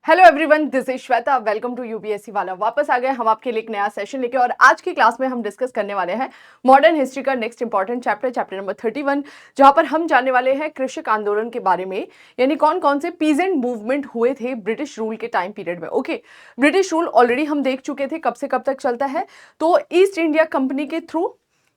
Hello everyone, this is Shweta. Welcome to UPSC वाला। वापस आ गए हम आपके लिए एक नया सेशन लेके और आज की क्लास में हम डिस्कस करने वाले हैं मॉडर्न हिस्ट्री का नेक्स्ट इंपॉर्टेंट चैप्टर नंबर 31, जहां पर हम जानने वाले हैं कृषक आंदोलन के बारे में, यानी कौन कौन से पीजेंट मूवमेंट हुए थे ब्रिटिश रूल के टाइम पीरियड में। ओके, ब्रिटिश रूल ऑलरेडी हम देख चुके थे कब से कब तक चलता है। तो ईस्ट इंडिया कंपनी के थ्रू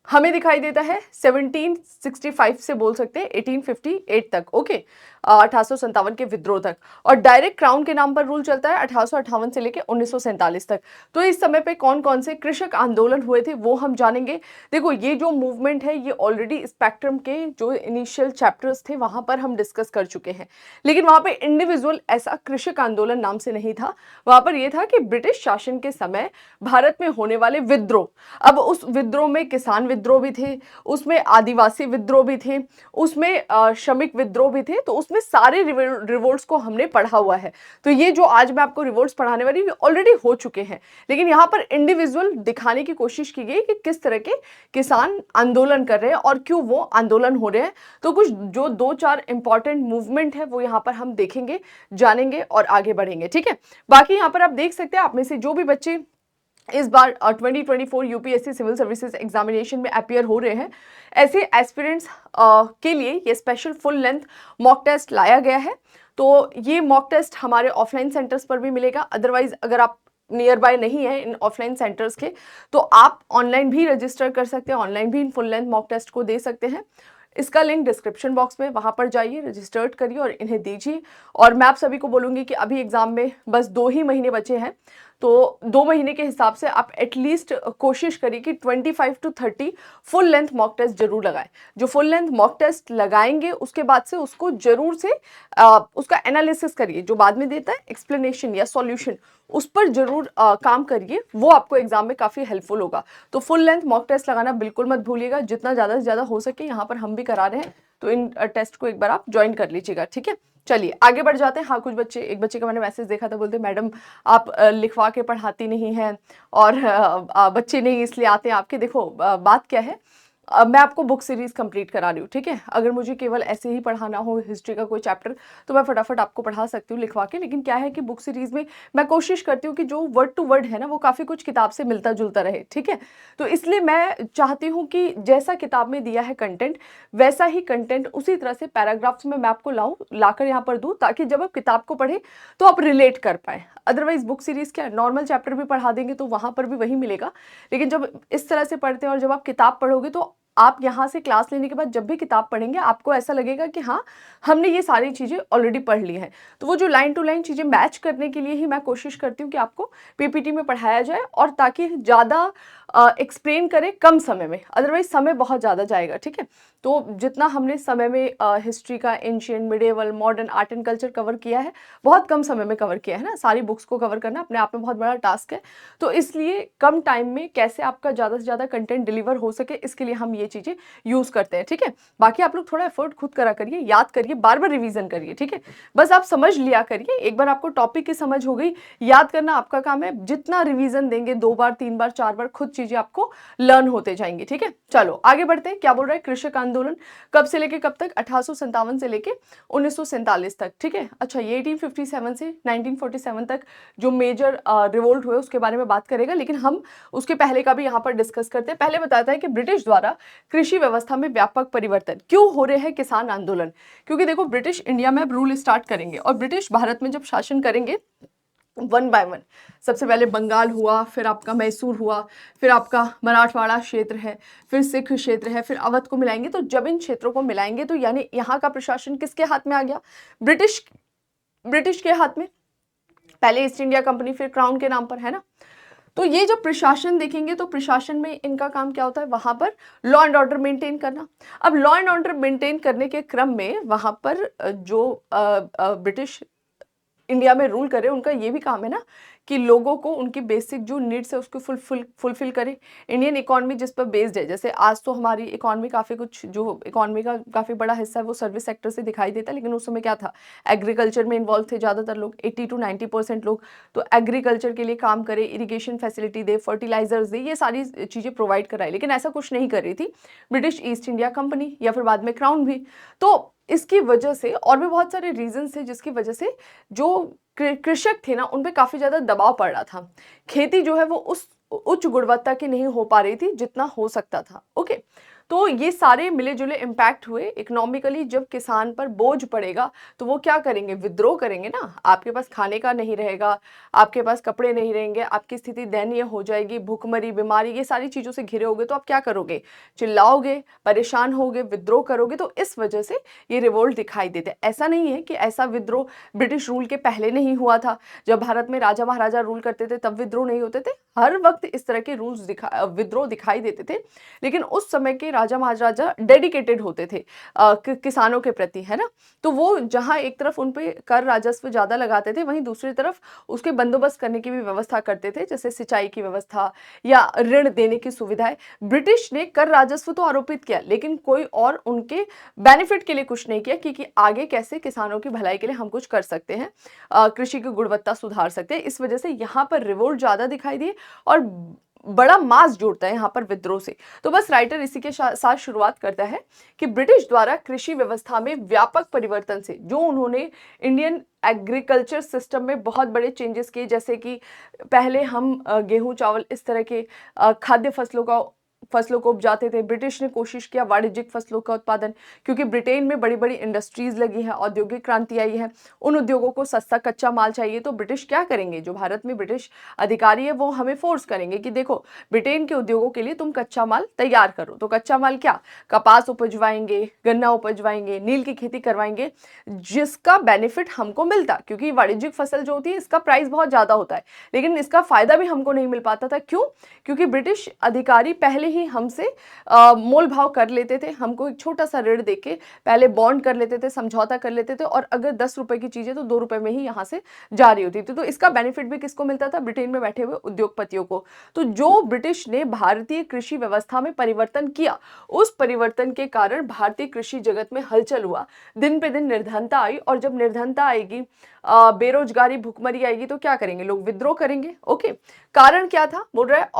हमें दिखाई देता है 1765 से बोल सकते हैं 1858 तक। ओके, 1857 के विद्रोह तक। और डायरेक्ट क्राउन के नाम पर रूल चलता है 1858 से लेकर 1947 तक। तो इस समय पे कौन कौन से कृषक आंदोलन हुए थे वो हम जानेंगे। देखो, ये जो मूवमेंट है ये ऑलरेडी स्पेक्ट्रम के जो इनिशियल चैप्टर्स थे वहां पर हम डिस्कस कर चुके हैं, लेकिन वहां पे इंडिविजुअल ऐसा कृषक आंदोलन नाम से नहीं था। वहां पर यह था कि ब्रिटिश शासन के समय भारत में होने वाले विद्रोह, अब उस विद्रोह में किसान विद्रोह भी थे, उसमें आदिवासी विद्रोह भी थे, उसमें श्रमिक विद्रोह भी थे। तो उसमें सारे रिवोल्ट्स को हमने पढ़ा हुआ है। तो ये जो आज मैं आपको रिवोल्ट्स पढ़ाने वाली हूँ ऑलरेडी हो चुके हैं, लेकिन यहाँ पर इंडिविजुअल दिखाने की कोशिश की गई कि किस तरह के किसान आंदोलन कर रहे हैं और क्यों वो आंदोलन हो रहे हैं। तो कुछ जो दो चार इंपॉर्टेंट मूवमेंट है वो यहाँ पर हम देखेंगे, जानेंगे और आगे बढ़ेंगे। ठीक है, बाकी यहाँ पर आप देख सकते हैं, आप में से जो भी बच्चे इस बार 2024 यूपीएससी सिविल सर्विसेज एग्जामिनेशन में अपीयर हो रहे हैं, ऐसे एस्पिरेंट्स के लिए ये special full length mock test लाया गया है। तो ये मॉक टेस्ट हमारे ऑफलाइन सेंटर्स पर भी मिलेगा। अदरवाइज अगर आप नियर बाय नहीं है इन ऑफलाइन सेंटर्स के, तो आप ऑनलाइन भी रजिस्टर कर सकते हैं, ऑनलाइन भी इन फुल लेंथ मॉक टेस्ट को दे सकते हैं। इसका लिंक डिस्क्रिप्शन बॉक्स में, वहां पर जाइए, रजिस्टर्ड करिए और इन्हें दीजिए। और मैं आप सभी को बोलूंगी कि अभी एग्जाम में बस 2 ही महीने बचे हैं, तो 2 महीने के हिसाब से आप एटलीस्ट कोशिश करिए कि 25 to 30 full length mock test जरूर लगाएं। जो फुल लेंथ मॉक टेस्ट लगाएंगे उसके बाद से उसको जरूर से उसका एनालिसिस करिए, जो बाद में देता है एक्सप्लेनेशन या सॉल्यूशन, उस पर जरूर काम करिए, वो आपको एग्जाम में काफी हेल्पफुल होगा। तो फुल लेंथ मॉक टेस्ट लगाना बिल्कुल मत भूलिएगा, जितना ज्यादा से ज्यादा हो सके। यहाँ पर हम भी करा रहे हैं, तो इन टेस्ट को एक बार आप ज्वाइन कर लीजिएगा। ठीक है, चलिए आगे बढ़ जाते हैं। हाँ, कुछ बच्चे, एक बच्चे का मैंने मैसेज देखा था, बोलते मैडम आप लिखवा के पढ़ाती नहीं हैं और बच्चे नहीं इसलिए आते हैं आपके। देखो, बात क्या है, मैं आपको बुक सीरीज कंप्लीट करा रही हूँ। ठीक है, अगर मुझे केवल ऐसे ही पढ़ाना हो हिस्ट्री का कोई चैप्टर, तो मैं फटाफट आपको पढ़ा सकती हूँ लिखवा के। लेकिन क्या है कि बुक सीरीज में मैं कोशिश करती हूँ कि जो वर्ड टू वर्ड है ना, वो काफ़ी कुछ किताब से मिलता जुलता रहे। ठीक है, तो इसलिए मैं चाहती हूँ कि जैसा किताब में दिया है कंटेंट, वैसा ही कंटेंट उसी तरह से पैराग्राफ्स में मैं आपको लाकर यहाँ पर दूँ, ताकि जब आप किताब को पढ़े तो आप रिलेट कर पाए। अदरवाइज बुक सीरीज क्या, नॉर्मल चैप्टर भी पढ़ा देंगे तो वहां पर भी वही मिलेगा, लेकिन जब इस तरह से पढ़ते हैं और जब आप किताब पढ़ोगे, तो आप यहाँ से क्लास लेने के बाद जब भी किताब पढ़ेंगे आपको ऐसा लगेगा कि हाँ, हमने ये सारी चीज़ें ऑलरेडी पढ़ ली हैं। तो वो जो लाइन टू लाइन चीज़ें मैच करने के लिए ही मैं कोशिश करती हूँ कि आपको पीपीटी में पढ़ाया जाए, और ताकि ज़्यादा एक्सप्लेन करें कम समय में। अदरवाइज समय बहुत ज़्यादा जाएगा। ठीक है, तो जितना हमने समय में हिस्ट्री का ancient, medieval, modern, art and culture cover किया है, बहुत कम समय में कवर किया है ना। सारी बुक्स को कवर करना अपने आप में बहुत बड़ा टास्क है। तो इसलिए कम टाइम में कैसे आपका ज़्यादा से ज़्यादा कंटेंट डिलीवर हो सके, इसके लिए हम ये चीज़ें यूज़ करते हैं। ठीक है, बाकी आप लोग थोड़ा एफर्ट खुद करा करिए, याद करिए, बार बार रिवीजन करिए। ठीक है, बस आप समझ लिया करिए। एक बार आपको टॉपिक की समझ हो गई, याद करना आपका काम है। जितना रिवीजन देंगे, 2 बार, 3 बार, 4 बार, खुद चीजें आपको लर्न होते जाएंगी। ठीक है, चलो आगे बढ़ते हैं। क्या बोल रहा है, कृषक आंदोलन कब से लेके कब तक, 1857 से लेके 1947 तक। ठीक है, अच्छा, ये 1857 से 1947 तक जो मेजर रिवोल्ट हुए उसके बारे में बात करेगा, लेकिन हम उसके पहले का भी यहाँ पर डिस्कस करते हैं। पहले बताता है कि ब्रिटिश द्वारा कृषि व्यवस्था में व्यापक परिवर्तन क्यों हो रहे हैं किसान आंदोलन। क्योंकि देखो, ब्रिटिश इंडिया में अब रूल स्टार्ट करेंगे और ब्रिटिश भारत में जब शासन करेंगे वन बाय वन, सबसे पहले बंगाल हुआ, फिर आपका मैसूर हुआ, फिर आपका मराठवाड़ा क्षेत्र है, फिर सिख क्षेत्र है, फिर अवध को मिलाएंगे। तो जब इन क्षेत्रों को मिलाएंगे तो यानी यहाँ का प्रशासन किसके हाथ में आ गया, ब्रिटिश के हाथ में। पहले ईस्ट इंडिया कंपनी, फिर क्राउन के नाम पर, है ना। तो ये जब प्रशासन देखेंगे तो प्रशासन में इनका काम क्या होता है, वहां पर लॉ एंड ऑर्डर मेंटेन करना। अब लॉ एंड ऑर्डर मेंटेन करने के क्रम में वहां पर जो ब्रिटिश इंडिया में रूल करे, उनका ये भी काम है ना कि लोगों को उनकी बेसिक जो नीड्स है उसको फुलफिल करे। इंडियन इकोनॉमी जिस पर बेस्ड है, जैसे आज तो हमारी इकोनॉमी काफ़ी कुछ, जो इकोनॉमी का काफ़ी बड़ा हिस्सा है वो सर्विस सेक्टर से दिखाई देता है, लेकिन उस समय क्या था, एग्रीकल्चर में इन्वॉल्व थे ज़्यादातर लोग, 80 to 90% लोग। तो एग्रीकल्चर के लिए काम करे, इरीगेशन फैसिलिटी दे, फर्टिलाइजर्स दे, ये सारी चीज़ें प्रोवाइड कराई। लेकिन ऐसा कुछ नहीं कर रही थी ब्रिटिश ईस्ट इंडिया कंपनी या फिर बाद में क्राउन भी। तो इसकी वजह से और भी बहुत सारे रीजंस थे जिसकी वजह से जो कृषक थे ना, उन पे काफ़ी ज़्यादा दबाव पड़ रहा था। खेती जो है वो उस उच्च गुणवत्ता की नहीं हो पा रही थी जितना हो सकता था। ओके, तो ये सारे मिले-जुले इम्पैक्ट हुए इकोनॉमिकली। जब किसान पर बोझ पड़ेगा तो वो क्या करेंगे? विद्रोह करेंगे ना। आपके पास खाने का नहीं रहेगा, आपके पास कपड़े नहीं रहेंगे, आपकी स्थिति दयनीय हो जाएगी, भूखमरी, बीमारी, ये सारी चीज़ों से घिरे होगे तो आप क्या करोगे? चिल्लाओगे, परेशान होगे, विद्रोह करोगे। तो इस वजह से ये रिवोल्ट दिखाई देते हैं। ऐसा नहीं है कि ऐसा विद्रोह ब्रिटिश रूल के पहले नहीं हुआ था। जब भारत में राजा महाराजा रूल करते थे तब विद्रोह नहीं होते थे। हर वक्त इस तरह के विद्रोह दिखाई देते थे। लेकिन उस समय के राजा महाराजा डेडिकेटेड होते थे किसानों के प्रति, है ना। तो वो जहां एक तरफ उन पे कर राजस्व ज्यादा लगाते थे, वहीं दूसरी तरफ उसके बंदोबस्त करने की भी व्यवस्था करते थे, जैसे सिंचाई की व्यवस्था या ऋण देने की सुविधाएं। ब्रिटिश ने कर राजस्व तो आरोपित किया, लेकिन कोई और उनके बेनिफिट के लिए कुछ नहीं किया कि आगे कैसे किसानों की भलाई के लिए हम कुछ कर सकते हैं, कृषि की गुणवत्ता सुधार सकते हैं। इस वजह से यहाँ पर रिवोल्ट ज्यादा दिखाई दिए और बड़ा मास जुड़ता है यहाँ पर विद्रोह से। तो बस राइटर इसी के साथ शुरुआत करता है कि ब्रिटिश द्वारा कृषि व्यवस्था में व्यापक परिवर्तन से जो उन्होंने इंडियन एग्रीकल्चर सिस्टम में बहुत बड़े चेंजेस किए, जैसे कि पहले हम गेहूं चावल इस तरह के खाद्य फसलों को उपजाते थे। ब्रिटिश ने कोशिश किया वाणिज्यिक फसलों का उत्पादन, क्योंकि ब्रिटेन में बड़ी बड़ी इंडस्ट्रीज लगी है, औद्योगिक क्रांति आई है, उन उद्योगों को सस्ता कच्चा माल चाहिए। तो ब्रिटिश क्या करेंगे? जो भारत में ब्रिटिश अधिकारी है वो हमें फोर्स करेंगे कि देखो ब्रिटेन के उद्योगों के लिए तुम कच्चा माल तैयार करो। तो कच्चा माल क्या? कपास उपजवाएंगे, गन्ना उपजवाएंगे, नील की खेती करवाएंगे, जिसका बेनिफिट हमको मिलता, क्योंकि वाणिज्यिक फसल जो होती है इसका प्राइस बहुत ज्यादा होता है, लेकिन इसका फायदा भी हमको नहीं मिल पाता था। क्यों? क्योंकि ब्रिटिश अधिकारी पहले ही हमसे मोल भाव कर लेते थे, हमको एक छोटा सा ऋण देके पहले बॉन्ड कर लेते थे, समझौता कर लेते थे, और अगर 10 रुपए की चीजें तो 2 रुपए में ही यहाँ से जारी होती थी। तो इसका बेनिफिट भी किसको मिलता था? ब्रिटेन में बैठे हुए उद्योगपतियों को। तो जो ब्रिटिश ने भारतीय कृषि व्यवस्था में परिवर्तन किया, उस परिवर्तन के कारण भारतीय कृषि जगत में हलचल हुआ, दिन पे दिन निर्धनता आई, और जब निर्धनता आएगी, बेरोजगारी, भुखमरी आएगी, तो क्या करेंगे? लोग विद्रोह करेंगे। ओके, कारण क्या था? बोल रहा है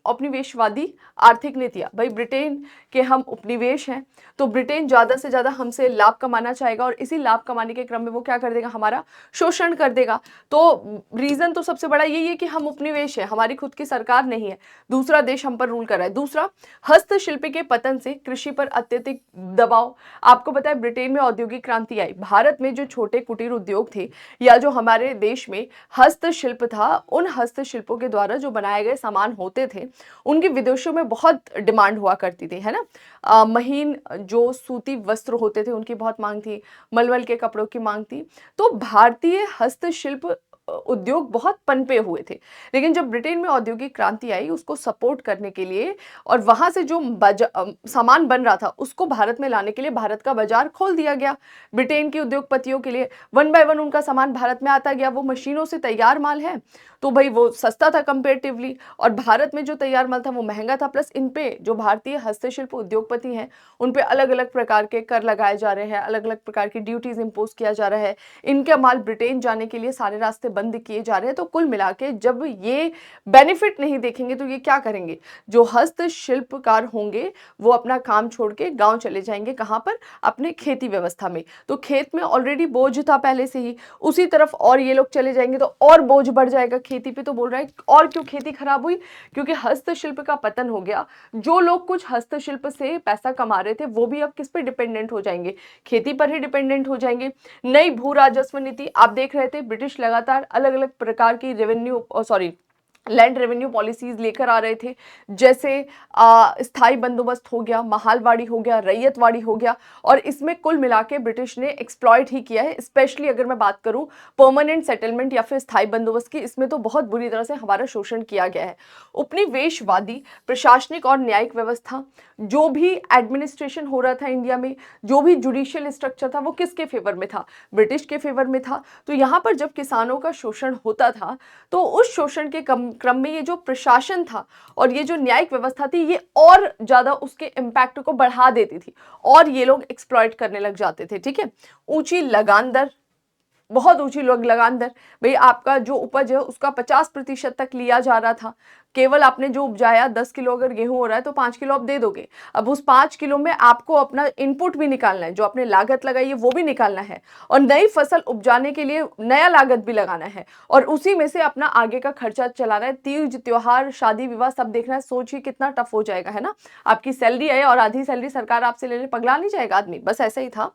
उपनिवेशवादी आर्थिक नीतियां। भाई ब्रिटेन के हम उपनिवेश हैं, तो ब्रिटेन ज्यादा से ज्यादा हमसे लाभ कमाना चाहेगा, और इसी लाभ कमाने के क्रम में वो क्या कर देगा? हमारा शोषण कर देगा। तो रीजन तो सबसे बड़ा यही है कि हम उपनिवेश है, हमारी खुद की सरकार नहीं है, दूसरा देश हम पर रूल कर रहा है। दूसरा, हस्तशिल्प के पतन से कृषि पर अत्यधिक दबाव। आपको पता है ब्रिटेन में औद्योगिक क्रांति आई, भारत में जो छोटे कुटीर उद्योग थे या जो हमारे देश में हस्तशिल्प था, उन हस्तशिल्पों के द्वारा जो बनाए गए सामान होते थे उनकी विदेशों में बहुत डिमांड हुआ करती थी, है ना। महीन जो सूती वस्त्र होते थे उनकी बहुत मांग थी, मलमल के कपड़ों की मांग थी। तो भारतीय हस्तशिल्प उद्योग बहुत पनपे हुए थे। लेकिन जब ब्रिटेन में औद्योगिक क्रांति आई, उसको सपोर्ट करने के लिए और वहां से जो सामान बन रहा था उसको भारत में लाने के लिए भारत का बाजार खोल दिया गया ब्रिटेन के उद्योगपतियों के लिए। वन बाय वन उनका सामान भारत में आता गया। वो मशीनों से तैयार माल है, तो भाई वो सस्ता था कंपेरेटिवली, और भारत में जो तैयार माल था वो महंगा था। प्लस इन पे जो भारतीय हस्तशिल्प उद्योगपति हैं उन पे अलग अलग प्रकार के कर लगाए जा रहे हैं, अलग अलग प्रकार की ड्यूटीज इंपोज किया जा रहा है, इनका माल ब्रिटेन जाने के लिए सारे रास्ते बंद किए जा रहे हैं। तो कुल मिला के जब ये बेनिफिट नहीं देखेंगे तो ये क्या करेंगे? जो हस्तशिल्पकार होंगे वो अपना काम छोड़ के गांव चले जाएंगे। कहां पर? अपने खेती व्यवस्था में। तो खेत में ऑलरेडी बोझ था पहले से ही, उसी तरफ और ये लोग चले जाएंगे तो और बोझ बढ़ जाएगा खेती पे। तो बोल रहा है और क्यों खेती खराब हुई? क्योंकि हस्तशिल्प का पतन हो गया। जो लोग कुछ हस्तशिल्प से पैसा कमा रहे थे वो भी अब किस पे डिपेंडेंट हो जाएंगे? खेती पर ही डिपेंडेंट हो जाएंगे। नई भू राजस्व नीति आप देख रहे थे, ब्रिटिश लगातार अलग अलग प्रकार की लैंड रेवेन्यू पॉलिसीज लेकर आ रहे थे, जैसे स्थायी बंदोबस्त हो गया, महालवाड़ी हो गया, रैयतवाड़ी हो गया, और इसमें कुल मिला के ब्रिटिश ने एक्सप्लॉइट ही किया है। स्पेशली अगर मैं बात करूं परमानेंट सेटलमेंट या फिर स्थायी बंदोबस्त की, इसमें तो बहुत बुरी तरह से हमारा शोषण किया गया है। उपनिवेशवादी प्रशासनिक और न्यायिक व्यवस्था, जो भी एडमिनिस्ट्रेशन हो रहा था इंडिया में, जो भी जुडिशियल स्ट्रक्चर था, वो किसके फेवर में था? ब्रिटिश के फेवर में था। तो यहाँ पर जब किसानों का शोषण होता था तो उस शोषण के क्रम में ये जो प्रशासन था और ये जो न्यायिक व्यवस्था थी, ये और ज्यादा उसके इम्पैक्ट को बढ़ा देती थी और ये लोग एक्सप्लॉइट करने लग जाते थे। ठीक है, ऊंची लगान दर, बहुत ऊंची लगान दर। भाई आपका जो उपज है उसका 50% तक लिया जा रहा था। केवल आपने जो उपजाया 10 किलो अगर गेहूं हो रहा है तो 5 किलो आप दे दोगे। अब उस 5 किलो में आपको अपना इनपुट भी निकालना है, जो आपने लागत लगाई है वो भी निकालना है, और नई फसल उपजाने के लिए नया लागत भी लगाना है, और उसी में से अपना आगे का खर्चा चलाना है। तीज त्योहार शादी विवाह सब देखना है। सोचिए कितना टफ हो जाएगा, है ना। आपकी सैलरी है और आधी सैलरी सरकार आपसे लेने, पगला नहीं जाएगा आदमी। बस ऐसा ही था।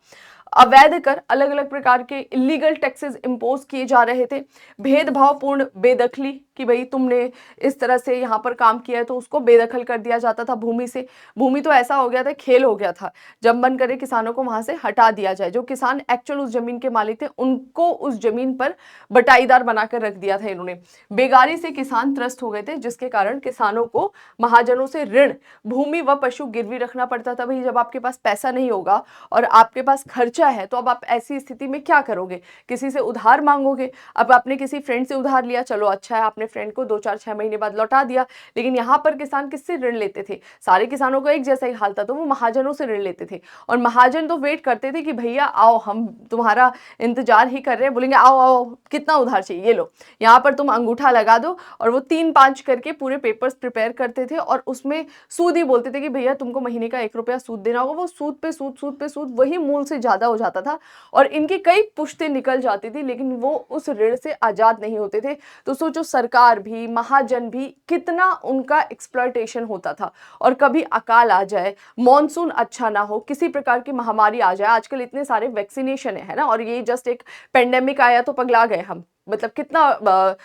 अवैध कर, अलग अलग प्रकार के इलीगल टैक्सेस इंपोज किए जा रहे थे। भेदभावपूर्ण बेदखली कि भाई तुमने इस तरह से यहाँ पर काम किया है तो उसको बेदखल कर दिया जाता था भूमि से। भूमि तो ऐसा हो गया था, खेल हो गया था, जब मन करे किसानों को वहां से हटा दिया जाए। जो किसान एक्चुअल उस जमीन के मालिक थे उनको उस जमीन पर बटाईदार बनाकर रख दिया था इन्होंने। बेगारी से किसान त्रस्त हो गए थे, जिसके कारण किसानों को महाजनों से ऋण, भूमि व पशु गिरवी रखना पड़ता था। भाई जब आपके पास पैसा नहीं होगा और आपके पास खर्चा है तो अब आप ऐसी स्थिति में क्या करोगे, किसी से उधार मांगोगे। अब आपने किसी फ्रेंड से उधार लिया, चलो अच्छा है, आपने फ्रेंड को 2-4-6 महीने बाद लौटा दिया, लेकिन यहाँ पर किसान किससे ऋण लेते थे? सारे किसानों को एक जैसा ही हाल था, तो वो महाजनों से ऋण लेते थे। और महाजन तो वेट करते थे कि भैया आओ, हम तुम्हारा इंतजार ही कर रहे हैं, बोलेंगे आओ आओ कितना उधार चाहिए, ये लो। यहाँ पर तुम अंगूठा लगा दो, और वो 3-5 करके पूरे पेपर्स प्रिपेयर करते थे, और उसमें सूद ही बोलते थे कि भैया तुमको महीने का 1 रुपया सूद देना होगा। वो सूद पे सूद, सूद पे सूद, वही मूल से ज्यादा हो जाता था, और इनकी कई पुश्तें निकल जाती थी, लेकिन वो उस ऋण से आजाद नहीं होते थे। तो सोचो सरकार भी, महाजन भी, कितना उनका एक्सप्लॉयटेशन होता था। और कभी अकाल आ जाए, मॉनसून अच्छा ना हो, किसी प्रकार की महामारी आ जाए, आजकल इतने सारे वैक्सीनेशन है ना, और ये जस्ट एक पेंडेमिक आया तो पगला गए हम। मतलब कितना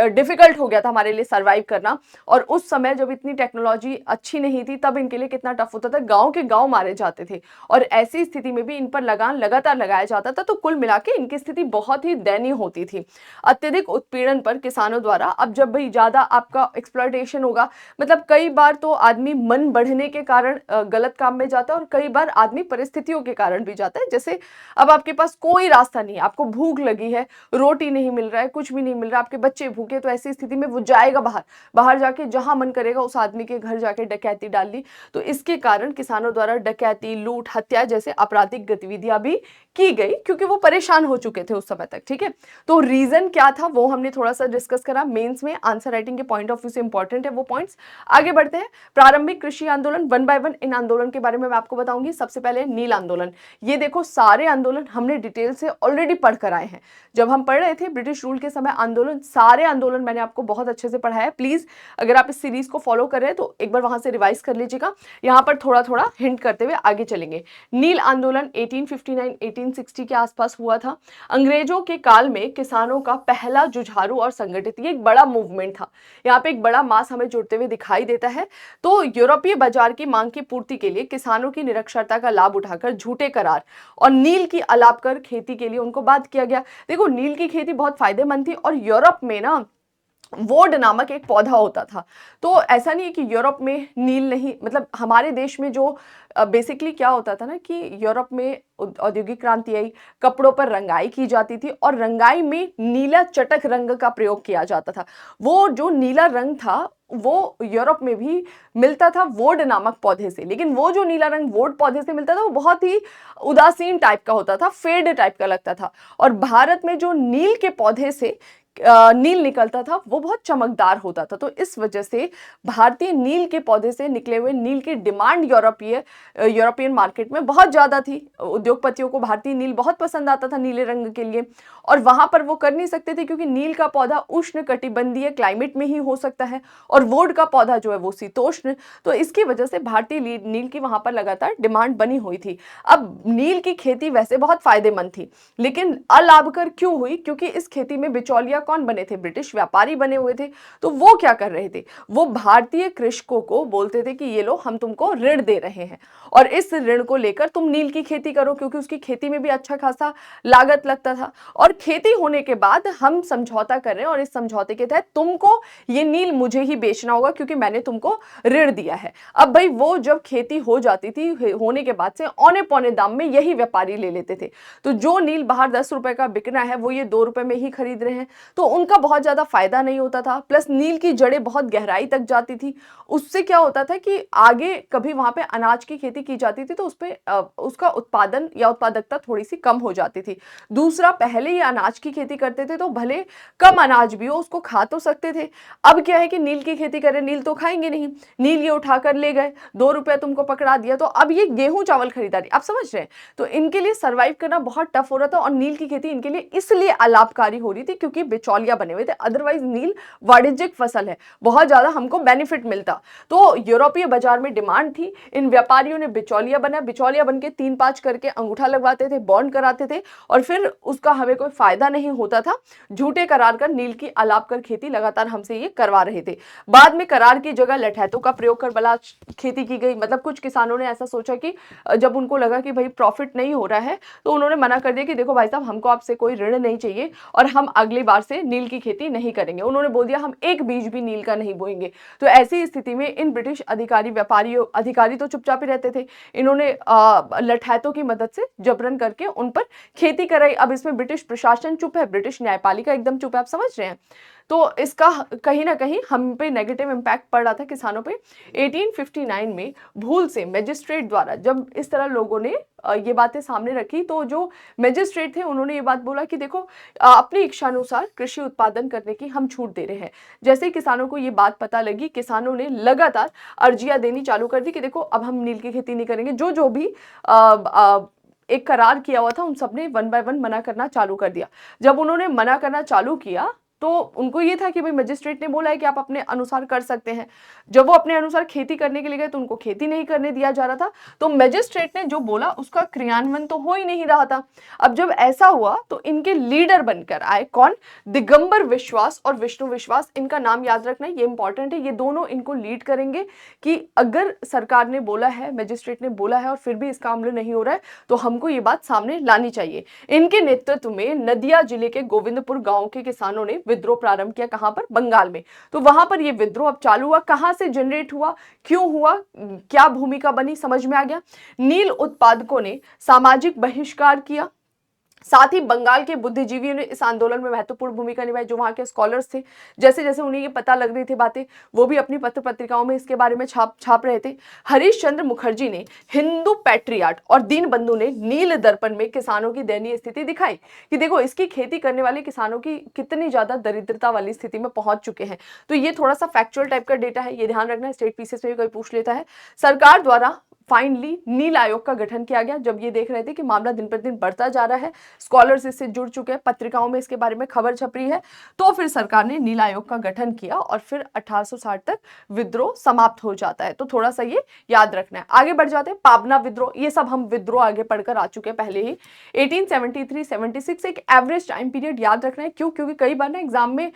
डिफिकल्ट हो गया था हमारे लिए सरवाइव करना। और उस समय जब इतनी टेक्नोलॉजी अच्छी नहीं थी, तब इनके लिए कितना टफ होता था, गांव के गांव मारे जाते थे, और ऐसी स्थिति में भी इन पर लगान लगातार लगाया जाता था। तो कुल मिला के इनकी स्थिति बहुत ही दयनीय होती थी। अत्यधिक उत्पीड़न पर किसानों द्वारा। अब जब भाई ज्यादा आपका एक्सप्लॉयटेशन होगा, मतलब कई बार तो आदमी मन बढ़ने के कारण गलत काम में जाता है, और कई बार आदमी परिस्थितियों के कारण भी जाता है। जैसे अब आपके पास कोई रास्ता नहीं, आपको भूख लगी है, रोटी नहीं मिल रहा है, कुछ भी नहीं मिल रहा, आपके बच्चे भूखे, तो ऐसी स्थिति में वो जाएगा बाहर, बाहर जाके जहां मन करेगा उस आदमी के घर जाके डकैती डाल ली। तो इसके कारण किसानों द्वारा डकैती, लूट, हत्या जैसे आपराधिक गतिविधियां भी की गई, क्योंकि वो परेशान हो चुके थे उस समय तक। ठीक है, तो रीजन क्या था वो हमने थोड़ा सा डिस्कस करा। मेंस में आंसर राइटिंग के पॉइंट ऑफ व्यू से इंपॉर्टेंट है वो पॉइंट्स। आगे बढ़ते हैं। प्रारंभिक कृषि आंदोलन, 1 बाय 1 इन आंदोलन के बारे में मैं आपको बताऊंगी। सबसे पहले नील आंदोलन। ये देखो सारे आंदोलन हमने डिटेल से ऑलरेडी पढ़ कर आए हैं। जब हम पढ़ रहे थे ब्रिटिश रूल के समय आंदोलन, सारे आंदोलन मैंने आपको बहुत अच्छे से पढ़ाया है। प्लीज अगर आप इस सीरीज को फॉलो कर रहे हैं तो एक बार वहां से रिवाइज कर लीजिएगा। यहाँ पर थोड़ा थोड़ा हिंट करते हुए आगे चलेंगे। नील आंदोलन 1859-1860 के आसपास हुआ था। अंग्रेजों के काल में किसानों का पहला जुझारू और संगठित, ये एक बड़ा मूवमेंट था। यहाँ पे एक बड़ा मास हमें जुड़ते हुए दिखाई देता है। तो यूरोपीय बाजार की मांग की पूर्ति के लिए किसानों की निरक्षरता का लाभ उठाकर झूठे करार और नील की अलाप कर खेती के लिए उनको बाध्य किया गया। देखो नील की खेती बहुत फायदेमंद थी, और यूरोप में ना वोड नामक एक पौधा होता था। तो ऐसा नहीं है कि यूरोप में नील नहीं, मतलब हमारे देश में जो बेसिकली क्या होता था ना कि यूरोप में औद्योगिक क्रांति आई, कपड़ों पर रंगाई की जाती थी, और रंगाई में नीला चटक रंग का प्रयोग किया जाता था। वो जो नीला रंग था वो यूरोप में भी मिलता था वोड नामक पौधे से, लेकिन वो जो नीला रंग वोड पौधे से मिलता था वो बहुत ही उदासीन टाइप का होता था, फेड टाइप का लगता था। और भारत में जो नील के पौधे से नील निकलता था वो बहुत चमकदार होता था। तो इस वजह से भारतीय नील के पौधे से निकले हुए नील की डिमांड यूरोपियन मार्केट में बहुत ज्यादा थी। उद्योगपतियों को भारतीय नील बहुत पसंद आता था नीले रंग के लिए, और वहां पर वो कर नहीं सकते थे क्योंकि नील का पौधा उष्ण कटिबंधीय क्लाइमेट में ही हो सकता है, और वोड का पौधा जो है वो शीतोष्ण। तो इसकी वजह से भारतीय नील की वहां पर लगातार डिमांड बनी हुई थी। अब नील की खेती वैसे बहुत फायदेमंद थी, लेकिन अलाभकर क्यों हुई? क्योंकि इस खेती में बिचौलिया कौन बने थे? ब्रिटिश व्यापारी बने हुए थे। तो वो क्या कर रहे थे? वो भारतीय कृषकों को बोलते थे कि ये लो हम तुमको ऋण दे रहे हैं, और इस ऋण को लेकर तुम नील की खेती करो, क्योंकि उसकी खेती में भी अच्छा खासा लागत लगता था। और खेती होने के बाद हम समझौता कर रहे हैं, और इस समझौते के तहत तुमको ये नील मुझे ही बेचना होगा क्योंकि मैंने तुमको ऋण दिया है। अब भाई वो जब खेती हो जाती थी, होने के बाद से औने पौने दाम में यही व्यापारी ले लेते थे। तो जो नील बाहर 10 रुपए का बिकना है वो ये 2 रुपए में ही खरीद रहे हैं। तो उनका बहुत ज्यादा फायदा नहीं होता था। प्लस नील की जड़ें बहुत गहराई तक जाती थी, उससे क्या होता था कि आगे कभी वहां पे अनाज की खेती की जाती थी तो उसका उत्पादन या उत्पादकता थोड़ी सी कम हो जाती थी। दूसरा, पहले ये अनाज की खेती करते थे तो भले कम अनाज भी हो उसको खा तो सकते थे। अब क्या है कि नील की खेती करें, नील तो खाएंगे नहीं, नील ये उठाकर ले गए, 2 रुपए तुमको पकड़ा दिया, तो अब ये गेहूं चावल खरीदारी, आप समझ रहे हैं। तो इनके लिए सर्वाइव करना बहुत टफ हो रहा था और नील की खेती इनके लिए इसलिए अलाभकारी हो रही थी क्योंकि बिचौलिया बने हुए थे। अदरवाइज नील वाणिज्यिक फसल है, बहुत ज्यादा हमको बेनिफिट मिलता। तो यूरोपीय बाजार में डिमांड थी, इन व्यापारियों ने बिचौलिया बना, बिचौलिया बन के 3-5 करके अंगूठा लगवाते थे, बॉन्ड कराते थे और फिर उसका हमें कोई फायदा नहीं होता था। झूठे करार कर नील की अलाप कर खेती लगातार हमसे ये करवा रहे थे। बाद में करार की जगह लठैतों का प्रयोग कर बला खेती की गई। मतलब कुछ किसानों ने ऐसा सोचा कि जब उनको लगा कि भाई प्रॉफिट नहीं हो रहा है तो उन्होंने मना कर दिया कि देखो भाई साहब, हमको आपसे कोई ऋण नहीं चाहिए और हम अगली बार से नील की खेती नहीं करेंगे। उन्होंने बोल दिया हम एक बीज भी नील का नहीं बोएंगे। तो ऐसी स्थिति में इन ब्रिटिश अधिकारी तो चुपचाप ही रहते थे। इन्होंने लठैतों की मदद से जबरन करके उन पर खेती कराई। अब इसमें ब्रिटिश प्रशासन चुप है, ब्रिटिश न्यायपालिका एकदम चुप है, आप समझ रहे हैं। तो इसका कहीं ना कहीं हम पे नेगेटिव इम्पैक्ट पड़ रहा था किसानों पे। 1859 में भूल से मजिस्ट्रेट द्वारा जब इस तरह लोगों ने ये बातें सामने रखी तो जो मजिस्ट्रेट थे उन्होंने ये बात बोला कि देखो, अपनी इच्छानुसार कृषि उत्पादन करने की हम छूट दे रहे हैं। जैसे ही किसानों को ये बात पता लगी, किसानों ने लगातार अर्जियां देनी चालू कर दी कि देखो अब हम नील की खेती नहीं करेंगे। जो जो भी एक करार किया हुआ था उन सबने 1 बाय 1 मना करना चालू कर दिया। जब उन्होंने मना करना चालू किया तो उनको ये था कि भाई मजिस्ट्रेट ने बोला है कि आप अपने अनुसार कर सकते हैं। जब वो अपने अनुसार खेती करने के लिए गए तो उनको खेती नहीं करने दिया जा रहा था। तो मजिस्ट्रेट ने जो बोला उसका क्रियान्वयन तो हो ही नहीं रहा था। अब जब ऐसा हुआ तो इनके लीडर बनकर आए कौन? दिगंबर विश्वास और विष्णु विश्वास। इनका नाम याद रखना, ये इंपॉर्टेंट है। ये दोनों इनको लीड करेंगे कि अगर सरकार ने बोला है, मजिस्ट्रेट ने बोला है और फिर भी इसका अमल नहीं हो रहा है तो हमको ये बात सामने लानी चाहिए। इनके नेतृत्व में नदिया जिले के गोविंदपुर गांव के किसानों ने विद्रोह प्रारंभ किया। कहां पर? बंगाल में। तो वहां पर ये विद्रोह अब चालू हुआ। कहां से जनरेट हुआ, क्यों हुआ, क्या भूमिका बनी, समझ में आ गया। नील उत्पादकों ने सामाजिक बहिष्कार किया। साथ ही बंगाल के बुद्धिजीवियों ने इस आंदोलन में महत्वपूर्ण भूमिका निभाई। जो वहां के स्कॉलर्स थे, जैसे जैसे उन्हें ये पता लग रही थी बातें, वो भी अपनी पत्र पत्रिकाओं में इसके बारे में छाप रहे थे। हरीश चंद्र मुखर्जी ने, हिंदू पैट्रियाट और दीन बंधु ने नील दर्पण में किसानों की दयनीय स्थिति दिखाई कि देखो इसकी खेती करने वाले किसानों की कितनी ज्यादा दरिद्रता वाली स्थिति में पहुंच चुके हैं। तो ये थोड़ा सा फैक्चुअल टाइप का डेटा है, ये ध्यान रखना है, स्टेट पीसीएस में भी कोई पूछ लेता है। सरकार द्वारा फाइनली नील आयोग का गठन किया गया। जब ये देख रहे थे कि मामला दिन पर दिन बढ़ता जा रहा है, स्कॉलर्स इससे जुड़ चुके हैं, पत्रिकाओं में इसके बारे में खबर छप रही है, तो फिर सरकार ने नील आयोग का गठन किया और फिर 1860 तक विद्रोह समाप्त हो जाता है। तो थोड़ा सा ये याद रखना है। आगे बढ़ जाते हैं। पाबना विद्रोह, ये सब हम विद्रोह आगे पढ़कर आ चुके हैं पहले ही। 1873-76 एक एवरेज टाइम पीरियड याद रखना है। क्यों? क्योंकि कई बार ना एग्जाम में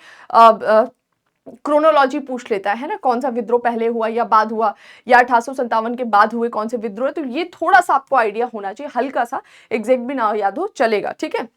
क्रोनोलॉजी पूछ लेता है ना, कौन सा विद्रोह पहले हुआ या बाद हुआ, या 1857 के बाद हुए कौन से विद्रोह। तो ये थोड़ा सा आपको आइडिया होना चाहिए, हल्का सा, एग्जैक्ट भी ना याद हो चलेगा, ठीक है।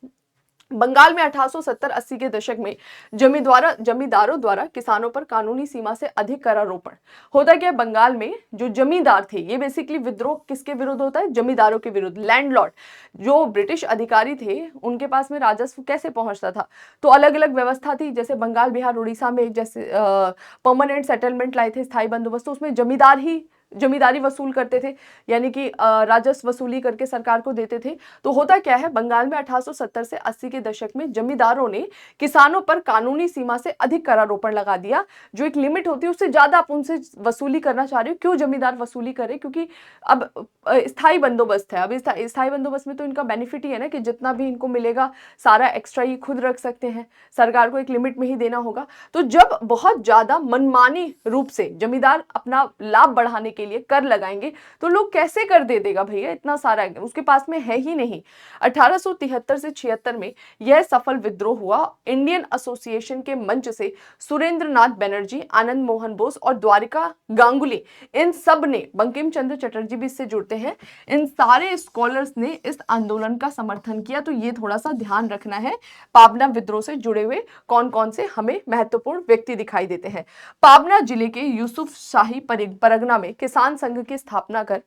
बंगाल में 1870-80 के दशक में जमींदारों द्वारा किसानों पर कानूनी सीमा से अधिक करारोपण होता गया। बंगाल में जो जमींदार थे, ये बेसिकली विद्रोह किसके विरुद्ध होता है? जमींदारों के विरुद्ध। लैंडलॉर्ड, जो ब्रिटिश अधिकारी थे, उनके पास में राजस्व कैसे पहुंचता था? तो अलग अलग व्यवस्था थी। जैसे बंगाल, बिहार, उड़ीसा में जैसे परमानेंट सेटलमेंट लाए थे, स्थायी बंदोबस्त, तो उसमें जमींदार ही जमींदारी वसूल करते थे, यानी कि राजस्व वसूली करके सरकार को देते थे। तो होता क्या है, बंगाल में 1870 से 80 के दशक में जमींदारों ने किसानों पर कानूनी सीमा से अधिक करारोपण लगा दिया। जो एक लिमिट होती है उससे ज्यादा आप उनसे वसूली करना चाह रहे हो। क्यों जमींदार वसूली करे? क्योंकि अब स्थायी बंदोबस्त है। अब स्थायी बंदोबस्त में तो इनका बेनिफिट ही है ना कि जितना भी इनको मिलेगा सारा एक्स्ट्रा ये खुद रख सकते हैं, सरकार को एक लिमिट में ही देना होगा। तो जब बहुत ज्यादा मनमानी रूप से जमींदार अपना लाभ बढ़ाने के लिए कर लगाएंगे तो लोग कैसे कर दे देगा भैया, इतना सारा उसके पास में है ही नहीं। 1873 से 76 में यह सफल विद्रोह हुआ। इंडियन एसोसिएशन के मंच से सुरेंद्र नाथ बनर्जी, आनंद मोहन बोस और द्वारिका गांगुली, इन सब ने, बंकिम चंद्र चटर्जी भी इससे जुड़ते हैं, इन सारे स्कॉलर्स ने इस आंदोलन का समर्थन किया। तो ये थोड़ा सा ध्यान रखना है। पाबना विद्रोह से जुड़े हुए कौन कौन से हमें महत्वपूर्ण व्यक्ति दिखाई देते हैं। पाबना जिले के यूसुफ शाही परगना में किसान संघ की स्थापना कर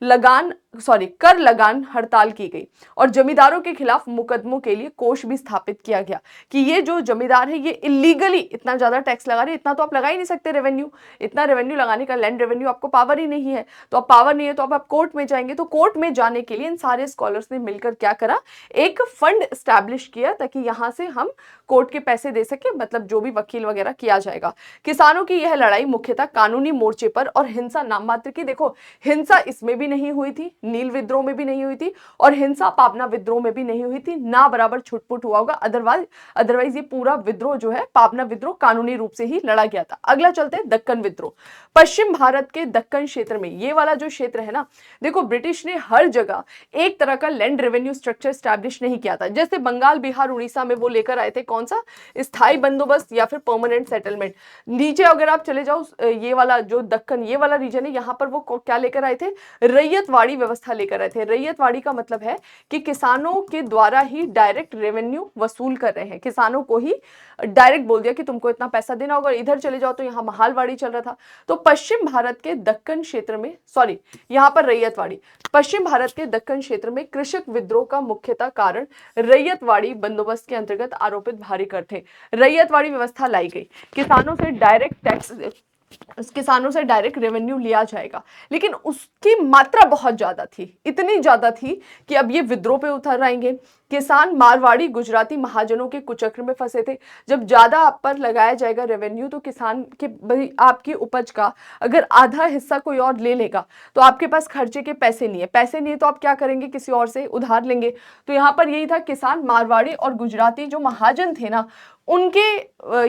कर लगान हड़ताल की गई और जमींदारों के खिलाफ मुकदमों के लिए कोष भी स्थापित किया गया कि ये जो जमींदार है ये इलीगली इतना ज्यादा टैक्स लगा रहे, इतना तो आप लगा ही नहीं सकते रेवेन्यू, इतना रेवेन्यू लगाने का लैंड रेवेन्यू आपको पावर ही नहीं है। तो अब पावर नहीं है तो अब आप कोर्ट में जाएंगे, तो कोर्ट में जाने के लिए इन सारे स्कॉलर्स ने मिलकर क्या करा, एक फंड स्टैब्लिश किया ताकि यहां से हम कोर्ट के पैसे दे सके, मतलब जो भी वकील वगैरह किया जाएगा। किसानों की यह लड़ाई मुख्यतः कानूनी मोर्चे पर और हिंसा नाम मात्र की, देखो हिंसा इसमें भी नहीं हुई थी, नील विद्रोह में भी नहीं हुई थी और हिंसा पाबना विद्रोह में भी नहीं हुई थी, ना बराबर छुटपुट हुआ होगा। अदरवाइज ये पूरा विद्रोह जो है पाबना विद्रोह कानूनी रूप से ही लड़ा गया था। अगला चलते हैं दक्कन विद्रोह। पश्चिम भारत के दक्कन क्षेत्र में, ये वाला जो क्षेत्र है ना, देखो ब्रिटिश ने हर जगह एक तरह का लैंड रेवेन्यू स्ट्रक्चर स्टैब्लिश नहीं किया था। जैसे बंगाल बिहार उड़ीसा में वो लेकर आए थे कौन सा, स्थायी बंदोबस्त या फिर परमानेंट सेटलमेंट। नीचे अगर आप चले जाओ, ये वाला जो दक्कन ये वाला रीजन है, यहाँ पर वो क्या लेकर आए थे, रैयतवाड़ी व्यवस्था लेकर आए थे। रैयतवाड़ी का मतलब है कि किसानों के द्वारा ही डायरेक्ट रेवेन्यू वसूल कर रहे हैं, किसानों को ही डायरेक्ट बोल दिया कि तुमको इतना पैसा देना होगा। इधर चले जाओ तो यहाँ महालवाड़ी चल रहा था। तो पश्चिम भारत के दक्कन क्षेत्र में, सॉरी यहाँ पर रैयतवाड़ी, पश्चिम भारत के दक्कन क्षेत्र में कृषक विद्रोह का मुख्यतः कारण रैयतवाड़ी बंदोबस्त के अंतर्गत आरोपित भारी कर थे। रैयतवाड़ी व्यवस्था लाई गई, किसानों से डायरेक्ट रेवेन्यू लिया जाएगा, लेकिन उसकी मात्रा बहुत ज्यादा थी, इतनी ज्यादा थी कि अब ये विद्रोह पे उतर आएंगे। किसान मारवाड़ी गुजराती महाजनों के कुचक्र में फंसे थे। जब ज्यादा आप पर लगाया जाएगा रेवेन्यू तो किसान के भाई आपकी उपज का अगर आधा हिस्सा कोई और ले लेगा तो आपके पास खर्चे के पैसे नहीं है, तो आप क्या करेंगे, किसी और से उधार लेंगे। तो यहाँ पर यही था, किसान मारवाड़ी और गुजराती जो महाजन थे ना, उनके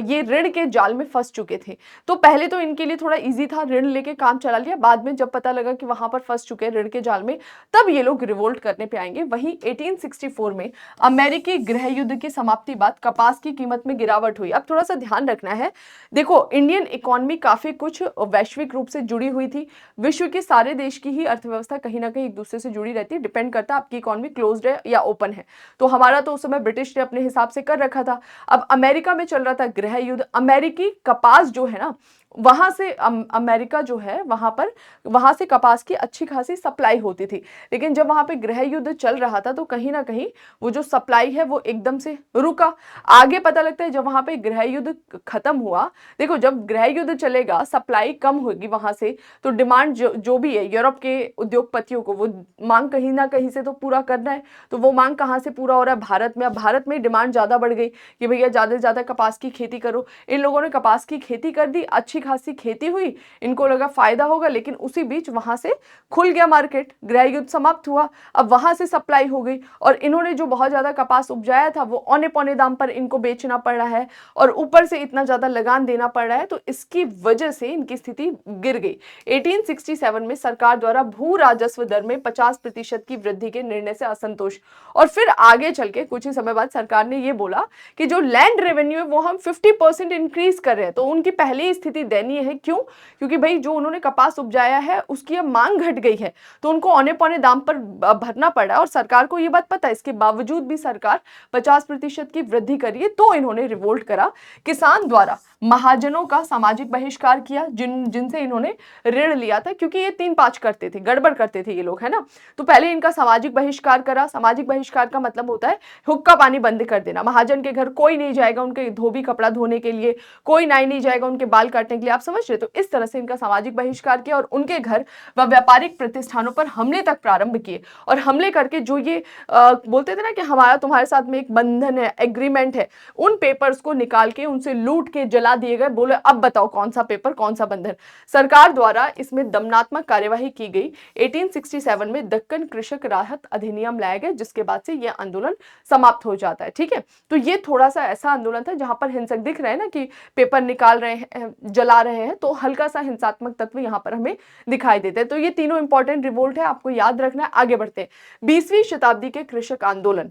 ये ऋण के जाल में फंस चुके थे। तो पहले तो इनके लिए थोड़ा इजी था, ऋण लेके काम चला लिया। बाद में जब पता लगा कि वहां पर फंस चुके हैं ऋण के जाल में, तब ये लोग रिवोल्ट करने पे आएंगे। वहीं 1864 में अमेरिकी गृह युद्ध की समाप्ति बाद कपास की कीमत में गिरावट हुई। अब थोड़ा सा ध्यान रखना है, देखो इंडियन इकोनॉमी काफी कुछ वैश्विक रूप से जुड़ी हुई थी। विश्व के सारे देश की ही अर्थव्यवस्था कहीं ना कहीं एक दूसरे से जुड़ी रहती है, डिपेंड करता है आपकी इकोनॉमी क्लोज्ड है या ओपन है। तो हमारा तो उस समय ब्रिटिश ने अपने हिसाब से कर रखा था। अब अमेरिका में चल रहा था गृह युद्ध, अमेरिकी कपास जो है ना, वहां से अमेरिका जो है वहां से कपास की अच्छी खासी सप्लाई होती थी। लेकिन जब वहां पे गृह युद्ध चल रहा था तो कहीं ना कहीं वो जो सप्लाई है वो एकदम से रुका। आगे पता लगता है जब वहां पे गृह युद्ध खत्म हुआ, देखो जब गृह युद्ध चलेगा सप्लाई कम होगी वहां से, तो डिमांड जो भी है यूरोप के उद्योगपतियों को वो मांग कहीं ना कहीं से तो पूरा करना है। तो वो मांग कहाँ से पूरा हो रहा है, भारत में। अब भारत में डिमांड ज्यादा बढ़ गई कि भैया ज्यादा से ज्यादा कपास की खेती करो। इन लोगों ने कपास की खेती कर दी, अच्छी खासी खेती हुई, इनको लगा फायदा होगा। लेकिन उसी बीच वहां से खुल गया मार्केट, गृह युद्ध समाप्त हुआ, अब वहां से सप्लाई हो गई और इन्होंने जो बहुत ज्यादा कपास उपजाया था वो औने पौने दाम पर इनको बेचना पड़ रहा है और ऊपर से इतना ज्यादा लगान देना पड़ रहा है। तो इसकी वजह से इनकी स्थिति गिर गई। 1867 में सरकार द्वारा भू राजस्व दर में 50% की वृद्धि के निर्णय से असंतोष, और फिर आगे चल के कुछ ही समय बाद सरकार ने यह बोला कि जो लैंड रेवेन्यू है वो हम 50% इंक्रीज कर रहे हैं। तो उनकी पहले ही स्थिति दयनीय है। क्यों? क्योंकि भाई जो उन्होंने कपास उपजाया है उसकी अब मांग घट गई है, तो उनको औने पौने दाम पर भरना पड़ा और सरकार को ये बात पता है। इसके बावजूद भी सरकार 50% की वृद्धि करिए, तो इन्होंने रिवोल्ट करा। किसान द्वारा महाजनों का सामाजिक बहिष्कार किया जिनसे इन्होंने ऋण लिया था, क्योंकि ये 3-5 करते थे, गड़बड़ करते थे ये लोग, है ना। तो पहले इनका सामाजिक बहिष्कार करा। सामाजिक बहिष्कार का मतलब होता है हुक्का पानी बंद कर देना। महाजन के घर कोई नहीं जाएगा उनके धोबी कपड़ा धोने के लिए, कोई नाई नहीं जाएगा उनके बाल काटने के लिए, आप समझ रहे। तो इस तरह से इनका सामाजिक बहिष्कार किया और उनके घर व व्यापारिक प्रतिष्ठानों पर हमले तक प्रारंभ किए। और हमले करके जो ये बोलते थे ना कि हमारा तुम्हारे साथ में एक बंधन है, एग्रीमेंट है, उन पेपर्स को निकाल के उनसे लूट के जला दिए गए। बोले अब बताओ कौन सा पेपर, कौन सा बंधन। सरकार द्वारा इसमें दमनात्मक कार्यवाही की गई। 1867 में दक्कन कृषक राहत अधिनियम लाया गया, जिसके बाद से यह आंदोलन समाप्त हो जाता है। ठीक है, तो ये थोड़ा सा ऐसा आंदोलन था जहां पर हिंसक दिख रहे हैं ना कि पेपर निकाल रहे हैं, जला रहे हैं, तो हल्का सा हिंसात्मक तत्व यहां पर हमें दिखाई देते हैं। तो ये तीनों इंपॉर्टेंट रिवोल्ट है, आपको याद रखना है। आगे बढ़ते हैं। 20वीं शताब्दी के कृषक आंदोलन।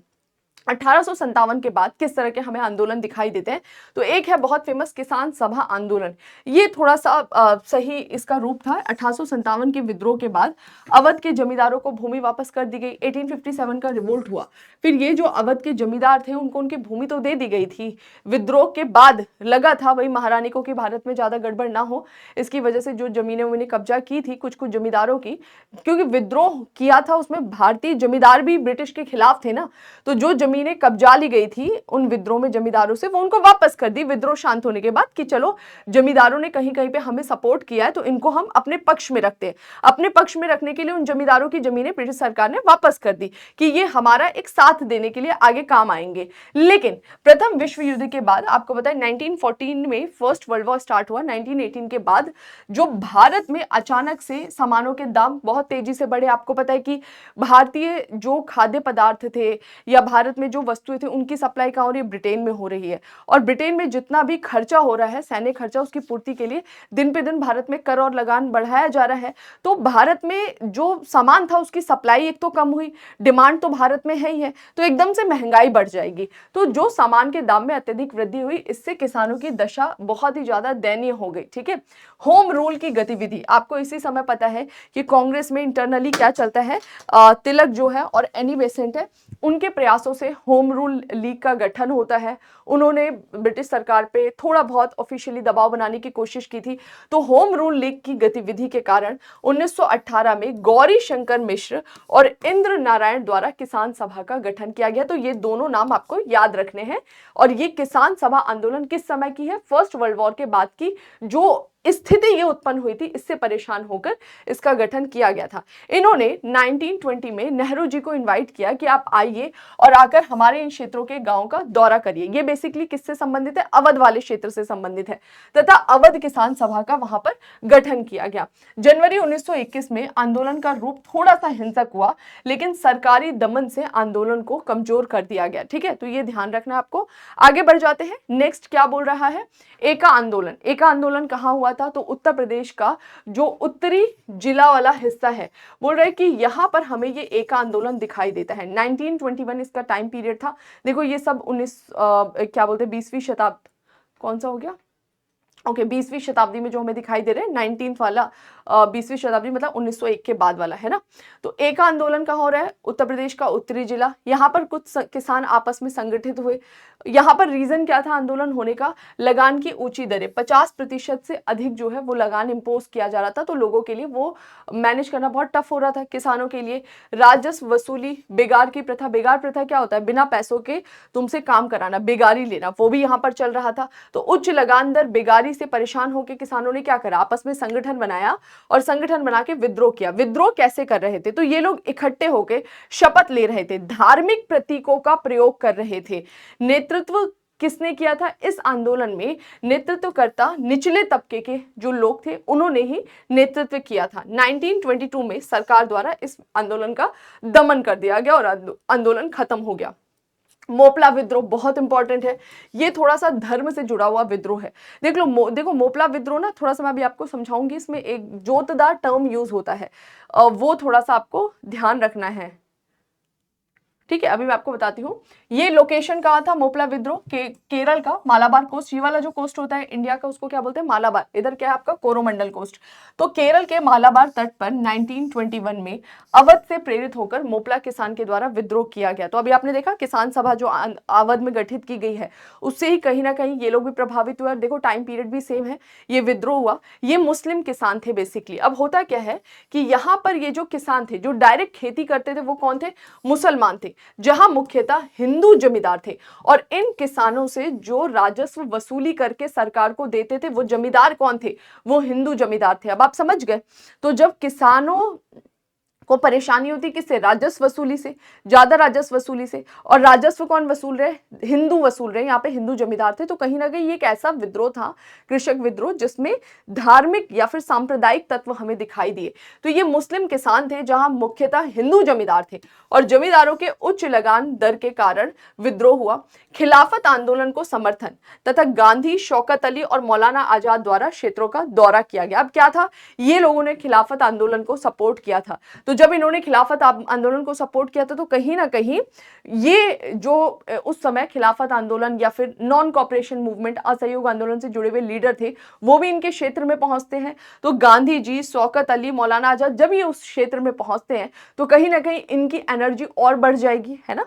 1857 के बाद किस तरह के हमें आंदोलन दिखाई देते हैं, तो एक है बहुत फेमस किसान सभा आंदोलन। ये थोड़ा सा सही इसका रूप था। 1857 के विद्रोह के बाद अवध के जमींदारों को भूमि वापस कर दी गई। 1857 का रिवोल्ट हुआ, फिर ये जो अवध के जमींदार थे उनको उनकी भूमि तो दे दी गई थी। विद्रोह के बाद लगा था वही महारानी को कि भारत में ज्यादा गड़बड़ ना हो, इसकी वजह से जो जमीनें उन्होंने कब्जा की थी कुछ कुछ जमींदारों की, क्योंकि विद्रोह किया था उसमें भारतीय जमींदार भी ब्रिटिश के खिलाफ थे ना, तो जो जमीनें कब्जा ली गई थी उन विद्रोह में जमींदारों से, वो उनको वापस कर दी विद्रोह शांत होने के बाद, कि चलो जमींदारों ने कहीं कहीं पे हमें सपोर्ट किया है तो इनको हम अपने पक्ष में रखते हैं। अपने पक्ष में रखने के लिए उन जमींदारों की जमीनें ब्रिटिश सरकार ने वापस कर दी कि ये हमारा एक साथ देने के लिए आगे काम आएंगे। लेकिन प्रथम विश्व युद्ध के बाद आपको पता है 1914 में फर्स्ट वर्ल्ड वॉर स्टार्ट हुआ। 1918 के बाद जो भारत में अचानक से सामानों के दाम बहुत तेजी से बढ़े। आपको पता है कि भारतीय जो खाद्य पदार्थ थे या भारत में जो वस्तुएं थी उनकी सप्लाई कहाँ हो रही है, ब्रिटेन में हो रही है। और ब्रिटेन में जितना भी खर्चा हो रहा है सैन्य खर्चा, उसकी पूर्ति के लिए दिन पे दिन भारत में कर और लगान बढ़ाया जा रहा है। तो भारत में जो सामान था उसकी सप्लाई एक तो कम हुई, डिमांड तो भारत में है ही है, तो एकदम से महंगाई बढ़ जाएगी। तो जो सामान के दाम में अत्यधिक वृद्धि हुई, इससे किसानों की दशा बहुत ही ज्यादा दयनीय हो गई। ठीक है, होम रूल की गतिविधि आपको इसी समय पता है कि कांग्रेस में इंटरनली क्या चलता है। तिलक जो है और एनी बेसेंट है, उनके प्रयासों से होम रूल लीग का गठन होता है। उन्होंने ब्रिटिश सरकार पे थोड़ा बहुत ऑफिशियली दबाव बनाने की कोशिश की थी। तो होम रूल लीग की गतिविधि के कारण 1918 में गौरी शंकर मिश्र और इंद्र नारायण द्वारा किसान सभा का गठन किया गया। तो ये दोनों नाम आपको याद रखने हैं। और ये किसान सभा आंदोलन किस समय की है, फर्स्ट वर्ल्ड वॉर के बाद की जो स्थिति ये उत्पन्न हुई थी, इससे परेशान होकर इसका गठन किया गया था। इन्होंने 1920 में नेहरू जी को इनवाइट किया कि आप आइए और आकर हमारे इन क्षेत्रों के गांव का दौरा करिए। ये बेसिकली किससे संबंधित है, अवध वाले क्षेत्र से संबंधित है, तथा अवध किसान सभा का वहां पर गठन किया गया। जनवरी 1921 में आंदोलन का रूप थोड़ा सा हिंसक हुआ, लेकिन सरकारी दमन से आंदोलन को कमजोर कर दिया गया। ठीक है, तो ये ध्यान रखना आपको। आगे बढ़ जाते हैं। नेक्स्ट क्या बोल रहा है, एका आंदोलन। एका आंदोलन कहां हुआ था, तो उत्तर प्रदेश का जो उत्तरी जिला वाला हिस्सा है, बोल रहे कि यहां पर हमें ये एका आंदोलन दिखाई देता है। 1921 इसका टाइम पीरियड था। देखो ये सब 20वीं शताब्दी, कौन सा हो गया, ओके 20वीं शताब्दी में जो हमें दिखाई दे रहे हैं, 19th वाला 20वीं शताब्दी मतलब 1901 के बाद वाला है ना। तो एका आंदोलन कहाँ हो रहा है, उत्तर प्रदेश का उत्तरी जिला। यहाँ पर कुछ किसान आपस में संगठित हुए। यहाँ पर रीजन क्या था आंदोलन होने का, लगान की ऊंची दरें, 50% से अधिक जो है वो लगान इम्पोज किया जा रहा था। तो लोगों के लिए वो मैनेज करना बहुत टफ हो रहा था किसानों के लिए। राजस्व वसूली, बेगार की प्रथा। बेगार प्रथा क्या होता है, बिना पैसों के तुमसे काम कराना, बेगारी लेना, वो भी यहाँ पर चल रहा था। तो उच्च लगान दर, बेगारी से परेशान होकर किसानों ने क्या करा, आपस में संगठन बनाया और संगठन बना के विद्रोह किया। विद्रोह कैसे कर रहे थे, तो ये लोग इकट्ठे होकर शपथ ले रहे थे, धार्मिक प्रतीकों का प्रयोग कर रहे थे। नेतृत्व किसने किया था इस आंदोलन में, नेतृत्वकर्ता निचले तबके के जो लोग थे उन्होंने ही नेतृत्व किया था। 1922 में सरकार द्वारा इस आंदोलन का दमन कर दिया गया और आंदोलन खत्म हो गया। मोपला विद्रोह बहुत इंपॉर्टेंट है, ये थोड़ा सा धर्म से जुड़ा हुआ विद्रोह है। देखो मोपला विद्रोह ना, थोड़ा सा मैं अभी आपको समझाऊंगी, इसमें एक जोतदार टर्म यूज होता है, वो थोड़ा सा आपको ध्यान रखना है। ठीक है, अभी मैं आपको बताती हूँ। ये लोकेशन कहाँ था मोपला विद्रोह, केरल का मालाबार कोस्ट। ये वाला जो कोस्ट होता है इंडिया का, उसको क्या बोलते हैं, मालाबार। इधर क्या है आपका, कोरोमंडल कोस्ट। तो केरल के मालाबार तट पर 1921 में अवध से प्रेरित होकर मोपला किसान के द्वारा विद्रोह किया गया। तो अभी आपने देखा किसान सभा जो अवध में गठित की गई है, उससे ही कहीं ना कहीं ये लोग भी प्रभावित हुए। और देखो टाइम पीरियड भी सेम है, ये विद्रोह हुआ। ये मुस्लिम किसान थे बेसिकली। अब होता क्या है कि यहाँ पर ये जो किसान थे जो डायरेक्ट खेती करते थे, वो कौन थे, मुसलमान थे, जहां मुख्यतः हिंदू जमींदार थे। और इन किसानों से जो राजस्व वसूली करके सरकार को देते थे, वो जमींदार कौन थे, वो हिंदू जमींदार थे। अब आप समझ गए। तो जब किसानों को परेशानी होती किससे, राजस्व वसूली से, ज्यादा राजस्व वसूली से। और राजस्व कौन वसूल रहे, हिंदू वसूल रहे, यहाँ पे हिंदू जमींदार थे। तो कहीं ना कहीं ये एक ऐसा विद्रोह था, कृषक विद्रोह, जिसमें धार्मिक या फिर सांप्रदायिक तत्व हमें दिखाई दिए। तो ये मुस्लिम किसान थे जहां मुख्यतः हिंदू जमींदार थे और जमींदारों के उच्च लगान दर के कारण विद्रोह हुआ। खिलाफत आंदोलन को समर्थन तथा गांधी, शौकत अली और मौलाना आजाद द्वारा क्षेत्रों का दौरा किया गया। अब क्या था, ये लोगों ने खिलाफत आंदोलन को सपोर्ट किया था। तो जब इन्होंने खिलाफत आंदोलन को सपोर्ट किया था तो कहीं ना कहीं ये जो उस समय खिलाफत आंदोलन या फिर नॉन कॉपरेशन मूवमेंट, असहयोग आंदोलन से जुड़े हुए लीडर थे, वो भी इनके क्षेत्र में पहुंचते हैं। तो गांधी जी, शौकत अली, मौलाना आजाद जब ये उस क्षेत्र में पहुंचते हैं तो कहीं ना कहीं इनकी एनर्जी और बढ़ जाएगी, है ना।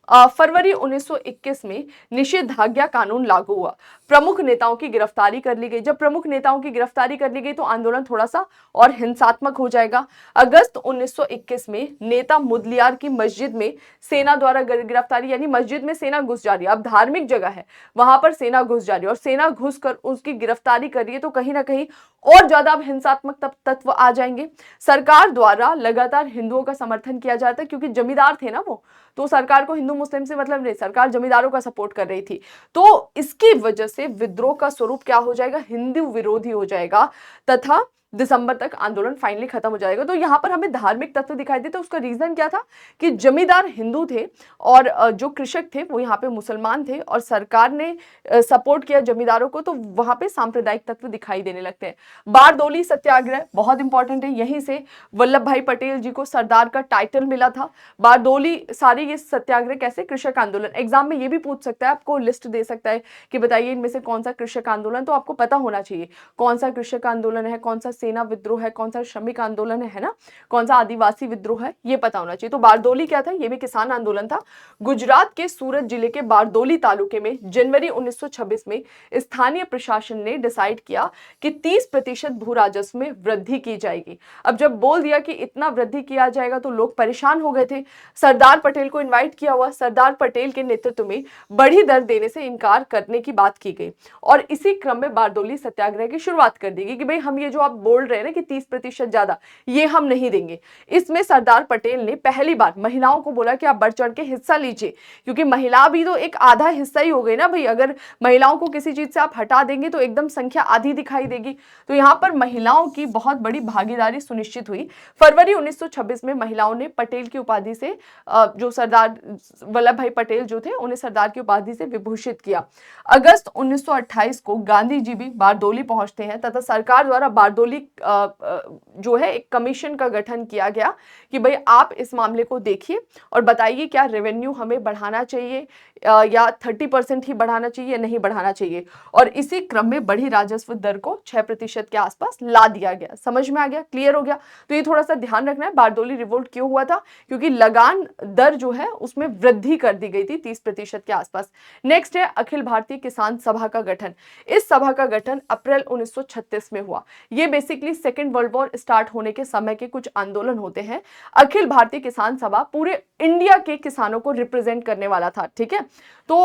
फरवरी 1921 में निषेधाज्ञा कानून लागू हुआ। प्रमुख नेताओं की गिरफ्तारी कर ली गई। जब प्रमुख नेताओं की गिरफ्तारी कर ली गई तो आंदोलन थोड़ा सा और हिंसात्मक हो जाएगा। अगस्त 1921 में नेता मुदलियार की मस्जिद में सेना द्वारा गिरफ्तारी, यानी मस्जिद में सेना घुस जा रही है, अब धार्मिक जगह है वहां पर सेना घुस जा रही है और सेना घुस कर उसकी गिरफ्तारी कर रही है, तो कहीं ना कहीं और ज्यादा अब हिंसात्मक तत्व आ जाएंगे। सरकार द्वारा लगातार हिंदुओं का समर्थन किया जाता है क्योंकि जमींदार थे ना वो, तो सरकार को हिंदू मुस्लिम से मतलब नहीं, सरकार जमींदारों का सपोर्ट कर रही थी। तो इसकी वजह से विद्रोह का स्वरूप क्या हो जाएगा, हिंदू विरोधी हो जाएगा तथा दिसंबर तक आंदोलन फाइनली खत्म हो जाएगा। तो यहां पर हमें धार्मिक तत्व दिखाई देते। उसका रीजन क्या था कि जमींदार हिंदू थे और जो कृषक थे वो यहाँ पे मुसलमान थे और सरकार ने सपोर्ट किया जमींदारों को, तो वहां पे सांप्रदायिक तत्व दिखाई देने लगते हैं। बारदोली सत्याग्रह बहुत इंपॉर्टेंट है, यहीं से वल्लभ भाई पटेल जी को सरदार का टाइटल मिला था। बारदोली सारे ये सत्याग्रह कैसे, कृषक आंदोलन। एग्जाम में ये भी पूछ सकता है, आपको लिस्ट दे सकता है कि बताइए इनमें से कौन सा कृषक आंदोलन, तो आपको पता होना चाहिए कौन सा कृषक आंदोलन है, कौन सा सेना विद्रोह है, कौन सा श्रमिक आंदोलन है ना, कौन सा आदिवासी विद्रोह है, ये पता होना चाहिए। तो बारदोली क्या था, ये भी किसान आंदोलन था। गुजरात के सूरत जिले के बारदोली तालुके में जनवरी 1926 में स्थानीय प्रशासन ने डिसाइड किया कि 30% भू राजस्व में वृद्धि की जाएगी। अब जब बोल दिया कि इतना वृद्धि किया जाएगा तो लोग परेशान हो गए थे। सरदार पटेल को इन्वाइट किया हुआ, सरदार पटेल के नेतृत्व में बढ़ी दर देने से इनकार करने की बात की गई और इसी क्रम में बारदोली सत्याग्रह की शुरुआत कर दी गई कि भाई हम ये जो आप बोल रहे हैं ना कि 30% ज्यादा, ये हम नहीं देंगे। इसमें सरदार पटेल ने पहली बार महिलाओं को बोला कि आप बढ़ चढ़ के हिस्सा लीजिए, क्योंकि महिला भी तो एक आधा हिस्सा ही हो गई ना भाई। अगर महिलाओं को किसी चीज से आप हटा देंगे तो एकदम संख्या आधी दिखाई देगी। तो यहाँ पर महिलाओं की बहुत बड़ी भागीदारी सुनिश्चित हुई। फरवरी 1926 में महिलाओं ने पटेल की उपाधि से, जो सरदार वल्लभ भाई पटेल जो थे उन्हें सरदार की उपाधि से विभूषित किया। अगस्त 1928 को गांधी जी भी बारदोली पहुंचते हैं तथा सरकार द्वारा बारदोली जो है एक कमीशन का गठन किया गया कि भाई आप इस मामले को देखिए और बताइए क्या रेवेन्यू हमें बढ़ाना चाहिए या 30% ही बढ़ाना चाहिए या नहीं बढ़ाना चाहिए। और इसी क्रम में बढ़ी राजस्व दर को 6% के आसपास ला दिया गया। समझ में आ गया, क्लियर हो गया। तो ये थोड़ा सा ध्यान रखना है, बारदोली रिवोल्ट क्यों हुआ था, क्योंकि लगान दर जो है उसमें वृद्धि कर दी गई थी 30% के आसपास। नेक्स्ट है अखिल भारतीय किसान सभा का गठन। इस सभा का गठन अप्रैल 1936 में हुआ। ये basically second world war start होने के समय के कुछ आंदोलन होते हैं। अखिल भारतीय किसान सभा पूरे इंडिया के किसानों को रिप्रेजेंट करने वाला था, ठीक है। तो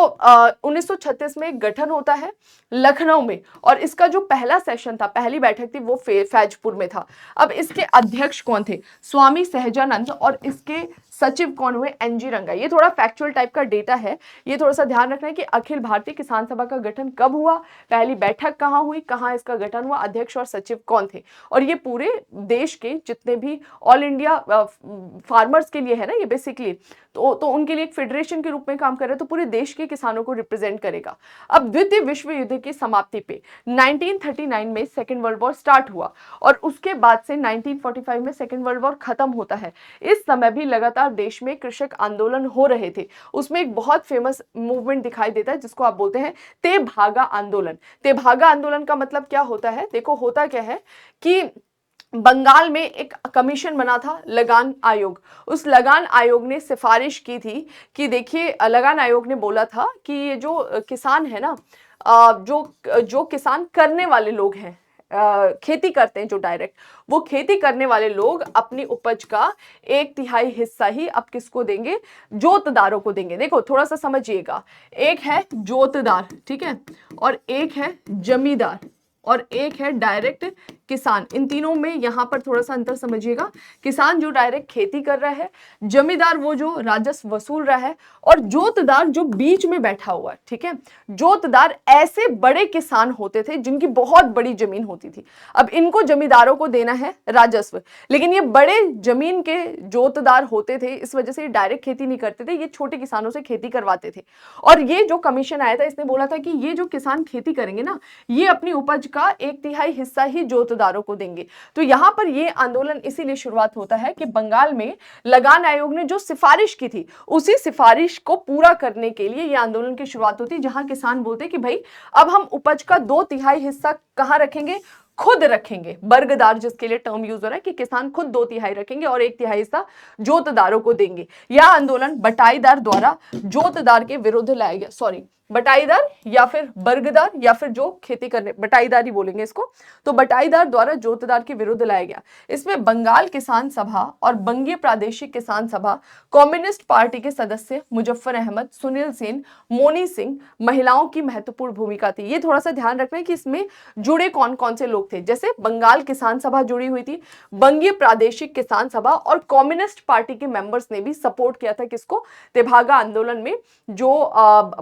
1936 में गठन होता है लखनऊ में और इसका जो पहला सेशन था, पहली बैठक थी, वो फैजपुर में था। अब इसके अध्यक्ष कौन थे, स्वामी सहजानंद, और इसके सचिव कौन हुए, एनजी रंगा। ये थोड़ा फैक्चुअल टाइप का डेटा है, ये थोड़ा सा ध्यान रखना है कि अखिल भारतीय किसान सभा का गठन कब हुआ, पहली बैठक कहाँ हुई, कहाँ इसका गठन हुआ, अध्यक्ष और सचिव कौन थे। और ये पूरे देश के जितने भी ऑल इंडिया फार्मर्स के लिए है ना ये बेसिकली, तो उनके लिए एक फेडरेशन के रूप में काम कर रहे हैं, तो पूरे देश के किसानों को रिप्रेजेंट करेगा। अब द्वितीय विश्व युद्ध की समाप्ति पे 1939 में सेकेंड वर्ल्ड वॉर स्टार्ट हुआ और उसके बाद से 1945 में सेकेंड वर्ल्ड वॉर खत्म होता है। इस समय भी लगातार देश में कृषक आंदोलन हो रहे थे। उसमें एक बहुत फेमस मूवमेंट दिखाई देता है जिसको आप बोलते हैं तेभागा आंदोलन। तेभागा आंदोलन का मतलब क्या होता है, देखो होता क्या है कि बंगाल में एक कमीशन बना था लगान आयोग। उस लगान आयोग ने सिफारिश की थी कि देखिए, लगान आयोग ने बोला था कि ये जो किसान है ना, जो किसान करने वाले लोग हैं, खेती करते हैं जो डायरेक्ट, वो खेती करने वाले लोग अपनी उपज का 1/3 हिस्सा ही अब किसको देंगे, जोतदारों को देंगे। देखो थोड़ा सा समझिएगा, एक है जोतदार, ठीक है, और एक है जमींदार और एक है डायरेक्ट किसान। इन तीनों में यहां पर थोड़ा सा अंतर समझिएगा। किसान जो डायरेक्ट खेती कर रहा है, जमींदार वो जो राजस्व वसूल रहा है, और जोतदार जो बीच में बैठा हुआ है, ठीक है। जोतदार ऐसे बड़े किसान होते थे जिनकी बहुत बड़ी जमीन होती थी। अब इनको जमींदारों को देना है राजस्व, लेकिन ये बड़े जमीन के जोतदार होते थे, इस वजह से डायरेक्ट खेती नहीं करते थे, ये छोटे किसानों से खेती करवाते थे। और ये जो कमीशन आया था इसने बोला था कि ये जो किसान खेती करेंगे ना, ये अपनी उपज का 1/3 हिस्सा ही जोतदार जोतदारों को देंगे। तो यहाँ पर ये आंदोलन इसीलिए शुरुआत होता है कि बंगाल में लगान आयोग ने जो सिफारिश की थी उसी सिफारिश को पूरा करने के लिए ये आंदोलन की शुरुआत होती है, जहां किसान बोलते कि भाई अब हम उपज का 2/3 हिस्सा कहां रखेंगे, खुद रखेंगे। बर्गदार जिसके लिए टर्म यूज हो रहा है कि किसान खुद 2/3 रखेंगे और 1/3 हिस्सा जोतदारों को देंगे। यह आंदोलन बटाईदार द्वारा जोतदार के विरुद्ध लाया गया। सॉरी, बटाईदार या फिर बर्गदार या फिर जो खेती करने, बटाईदार ही बोलेंगे इसको, तो बटाईदार द्वारा जोतदार के विरुद्ध लाया गया। इसमें बंगाल किसान सभा और बंगीय प्रादेशिक किसान सभा, कम्युनिस्ट पार्टी के सदस्य मुजफ्फर अहमद, सुनील सेन, मोनी सिंह, महिलाओं की महत्वपूर्ण भूमिका थी। ये थोड़ा सा ध्यान रखना है कि इसमें जुड़े कौन कौन से लोग थे। जैसे बंगाल किसान सभा जुड़ी हुई थी, बंगीय प्रादेशिक किसान सभा और कम्युनिस्ट पार्टी के मेंबर्स ने भी सपोर्ट किया था किसको, तेभागा आंदोलन में जो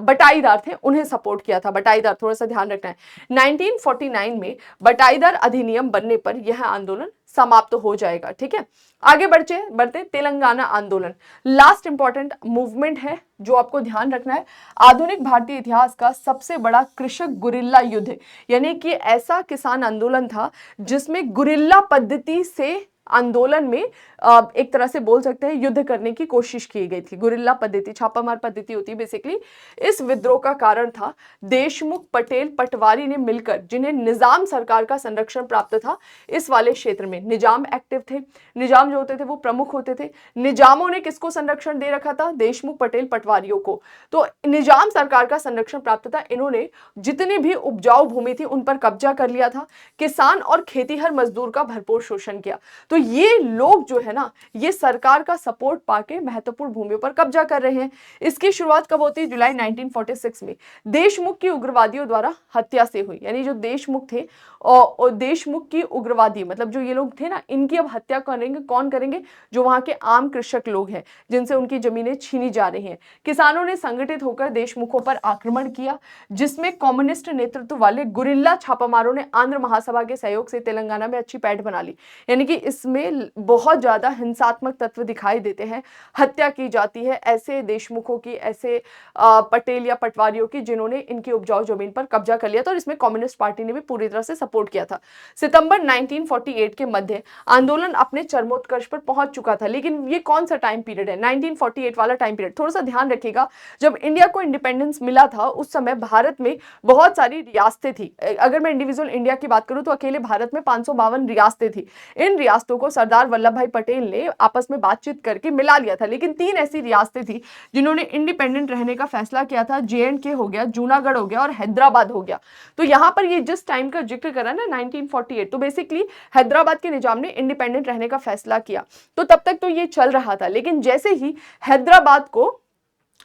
बटाईदार थे उन्हें सपोर्ट किया था। बटाईदार थोड़ा सा ध्यान रखना है। 1949 में बटाईदार अधिनियम बनने पर यह आंदोलन समाप्त हो जाएगा। ठीक है, आगे बढ़ते तेलंगाना आंदोलन लास्ट इंपॉर्टेंट मूवमेंट है जो आपको ध्यान रखना है। आधुनिक भारतीय इतिहास का सबसे बड़ा कृषक गुरिल्ला युद्ध, यानी कि ऐसा किसान आंदोलन था जिसमें गुरिल्ला पद्धति से आंदोलन में एक तरह से बोल सकते हैं युद्ध करने की कोशिश की गई थी। गुरिल्ला पद्धति छापामार पद्धति होती है बेसिकली। इस विद्रोह का कारण था देशमुख, पटेल, पटवारी ने मिलकर, जिन्हें निजाम सरकार का संरक्षण प्राप्त था इस वाले क्षेत्र में। निजाम एक्टिव थे, निजाम जो होते थे वो प्रमुख होते थे। निजामों ने किसको संरक्षण दे रखा था, देशमुख, पटेल, पटवारियों को। तो निजाम सरकार का संरक्षण प्राप्त था। इन्होंने जितनी भी उपजाऊ भूमि थी उन पर कब्जा कर लिया था। किसान और खेतीहर मजदूर का भरपूर शोषण किया। तो ये लोग जो है ना, ये सरकार का सपोर्ट पाके महत्वपूर्ण भूमियों पर कब्जा कर रहे हैं। इसकी शुरुआत कब होती है, जुलाई 1946 में देशमुख की उग्रवादियों द्वारा हत्या से हुई। यानी जो देशमुख थे और देशमुख की उग्रवादी, मतलब जो ये लोग थे ना, इनकी अब हत्या करेंगे कौन करेंगे, जो वहां के आम कृषक लोग हैं जिनसे उनकी जमीनें छीनी जा रही हैं। किसानों ने संगठित होकर देशमुखों पर आक्रमण किया, जिसमें कम्युनिस्ट नेतृत्व वाले गुरिल्ला छापामारों ने आंध्र महासभा के सहयोग से तेलंगाना में अच्छी पैठ बना ली। यानी कि इसमें बहुत ज्यादा हिंसात्मक तत्व दिखाई देते हैं, हत्या की जाती है ऐसे देशमुखों की, ऐसे पटेल या पटवारियों की जिन्होंने इनकी उपजाऊ जमीन पर कब्जा कर लिया था। और इसमें कम्युनिस्ट पार्टी ने भी पूरी तरह से सपोर्ट किया था। सितंबर 1948 के मध्य आंदोलन अपने चरमोत्कर्ष पर पहुंच चुका था। लेकिन ये कौन सा टाइम पीरियड है, 1948 वाला टाइम पीरियड। थोड़ा सा ध्यान रखिएगा, जब इंडिया को इंडिपेंडेंस मिला था उस समय भारत में बहुत सारी रियासतें थी। अगर मैं इंडिविजुअल इंडिया की बात करूं तो अकेले भारत में 552 रियासतें थी। इन रियासतों को सरदार वल्लभ भाई पटेल ने आपस में बातचीत करके मिला लिया था। लेकिन 3 ऐसी रियासतें थी जिन्होंने इंडिपेंडेंट रहने का फैसला किया था। JNK हो गया, जूनागढ़ हो गया और हैदराबाद हो गया। तो यहां पर ये जिस टाइम का जिक्र करा ना 1948, तो बेसिकली हैदराबाद के निजाम ने इंडिपेंडेंट रहने का फैसला किया। तो तब तक तो ये चल रहा था। लेकिन जैसे ही हैदराबाद को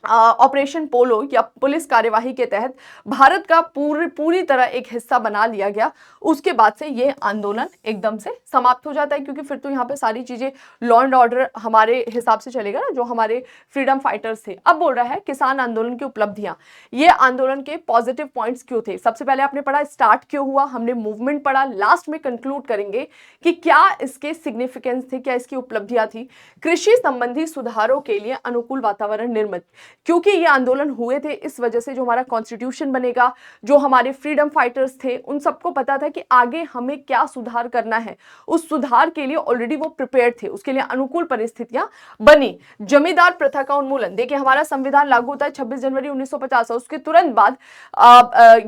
ऑपरेशन पोलो या पुलिस कार्यवाही के तहत भारत का पूरी तरह एक हिस्सा बना लिया गया, उसके बाद से ये आंदोलन एकदम से समाप्त हो जाता है। क्योंकि फिर तो यहाँ पे सारी चीजें लॉ एंड ऑर्डर हमारे हिसाब से चलेगा ना, जो हमारे फ्रीडम फाइटर्स थे। अब बोल रहा है किसान आंदोलन की उपलब्धियां, ये आंदोलन के पॉजिटिव पॉइंट्स क्यों थे। सबसे पहले आपने पढ़ा स्टार्ट क्यों हुआ, हमने मूवमेंट पढ़ा, लास्ट में कंक्लूड करेंगे कि क्या इसके सिग्निफिकेंस थे, क्या इसकी उपलब्धियां थी। कृषि संबंधी सुधारों के लिए अनुकूल वातावरण निर्मित, क्योंकि ये आंदोलन हुए थे इस वजह से जो हमारा कॉन्स्टिट्यूशन बनेगा, जो हमारे फ्रीडम फाइटर्स थे उन सबको पता था कि आगे हमें क्या सुधार करना है। उस सुधार के लिए ऑलरेडी वो प्रिपेयर्ड थे, उसके लिए अनुकूल परिस्थितियां बनी। जमींदार प्रथा का उन्मूलन, देखिए हमारा संविधान लागू होता है 26 जनवरी 1950, उसके तुरंत बाद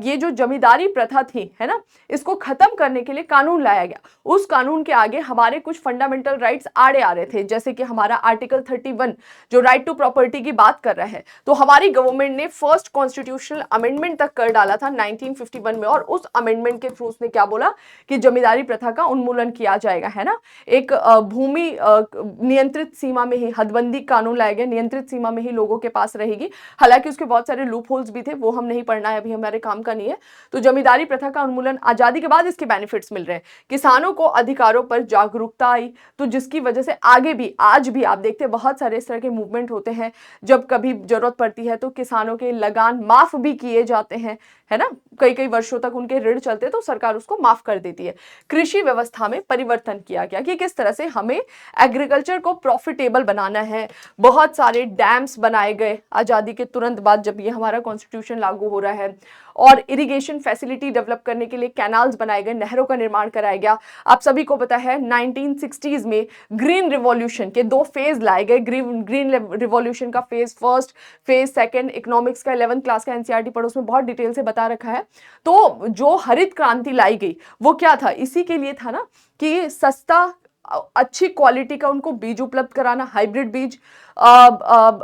ये जो जमींदारी प्रथा थी है ना, इसको खत्म करने के लिए कानून लाया गया। उस कानून के आगे हमारे कुछ फंडामेंटल राइट्स आड़े आ रहे थे, जैसे कि हमारा आर्टिकल 31 जो राइट टू प्रॉपर्टी की बात कर रहा है। तो हमारी गवर्नमेंट ने फर्स्ट कॉन्स्टिट्यूशनल अमेंडमेंट तक कर डाला था 1951 में, और उस अमेंडमेंट के थ्रू उसने क्या बोला कि जमींदारी प्रथा का उन्मूलन किया जाएगा, है ना। एक भूमि नियंत्रित सीमा में ही हदबंदी कानून लाया गया, नियंत्रित सीमा में ही लोगों के पास रहेगी। हालांकि उसके बहुत सारे लूप होल्स भी थे, वो हम नहीं पढ़ना है, अभी हमारे काम का नहीं है। तो जमींदारी प्रथा का उन्मूलन, आजादी के बाद इसके बेनिफिट्स मिल रहे हैं, किसानों को अधिकारों पर जागरूकता आई, तो जिसकी वजह से आगे भी आज भी आप देखते हैं बहुत सारे इस तरह के मूवमेंट होते हैं। जब कभी जरूरत पड़ती है तो किसानों के लगान माफ भी किए जाते हैं, है ना। कई वर्षों तक उनके ऋण चलते तो सरकार उसको माफ कर देती है। कृषि व्यवस्था में परिवर्तन किया गया कि किस तरह से हमें एग्रीकल्चर को प्रॉफिटेबल बनाना है। बहुत सारे डैम्स बनाए गए आजादी के तुरंत बाद, जब ये हमारा कॉन्स्टिट्यूशन लागू हो रहा है। और इरिगेशन फैसिलिटी डेवलप करने के लिए कैनाल्स बनाए गए, नहरों का निर्माण कराया गया। आप सभी को पता है 1960s में ग्रीन रिवॉल्यूशन के 2 फेज लाए गए। ग्रीन रिवॉल्यूशन का phase first, phase second, economics का 11th क्लास का एनसीईआरटी पढ़ो, उसमें बहुत डिटेल से बता रखा है। तो जो हरित क्रांति लाई गई वो क्या था, इसी के लिए था ना कि सस्ता अच्छी क्वालिटी का उनको बीज उपलब्ध कराना, हाइब्रिड बीज,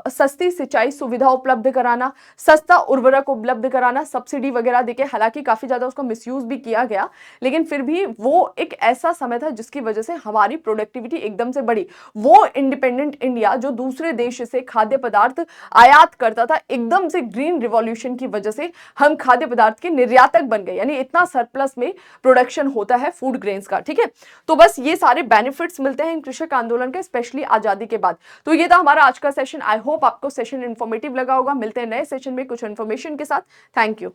सस्ती सिंचाई सुविधा उपलब्ध कराना, सस्ता उर्वरक उपलब्ध कराना, सब्सिडी वगैरह देके। हालांकि काफी ज्यादा उसका मिसयूज भी किया गया, लेकिन फिर भी वो एक ऐसा समय था जिसकी वजह से हमारी प्रोडक्टिविटी एकदम से बढ़ी। वो इंडिपेंडेंट इंडिया जो दूसरे देश से खाद्य पदार्थ आयात करता था, एकदम से ग्रीन रिवॉल्यूशन की वजह से हम खाद्य पदार्थ के निर्यातक बन गए, यानी इतना सरप्लस में प्रोडक्शन होता है फूड ग्रेन्स का। ठीक है, तो बस ये सारे बेनिफिट्स मिलते हैं इन कृषक आंदोलन के, स्पेशली आजादी के बाद। तो ये था हमारा आज का सेशन। आई होप आपको सेशन इन्फॉर्मेटिव लगा होगा। मिलते हैं नए सेशन में कुछ इन्फॉर्मेशन के साथ। Thank you.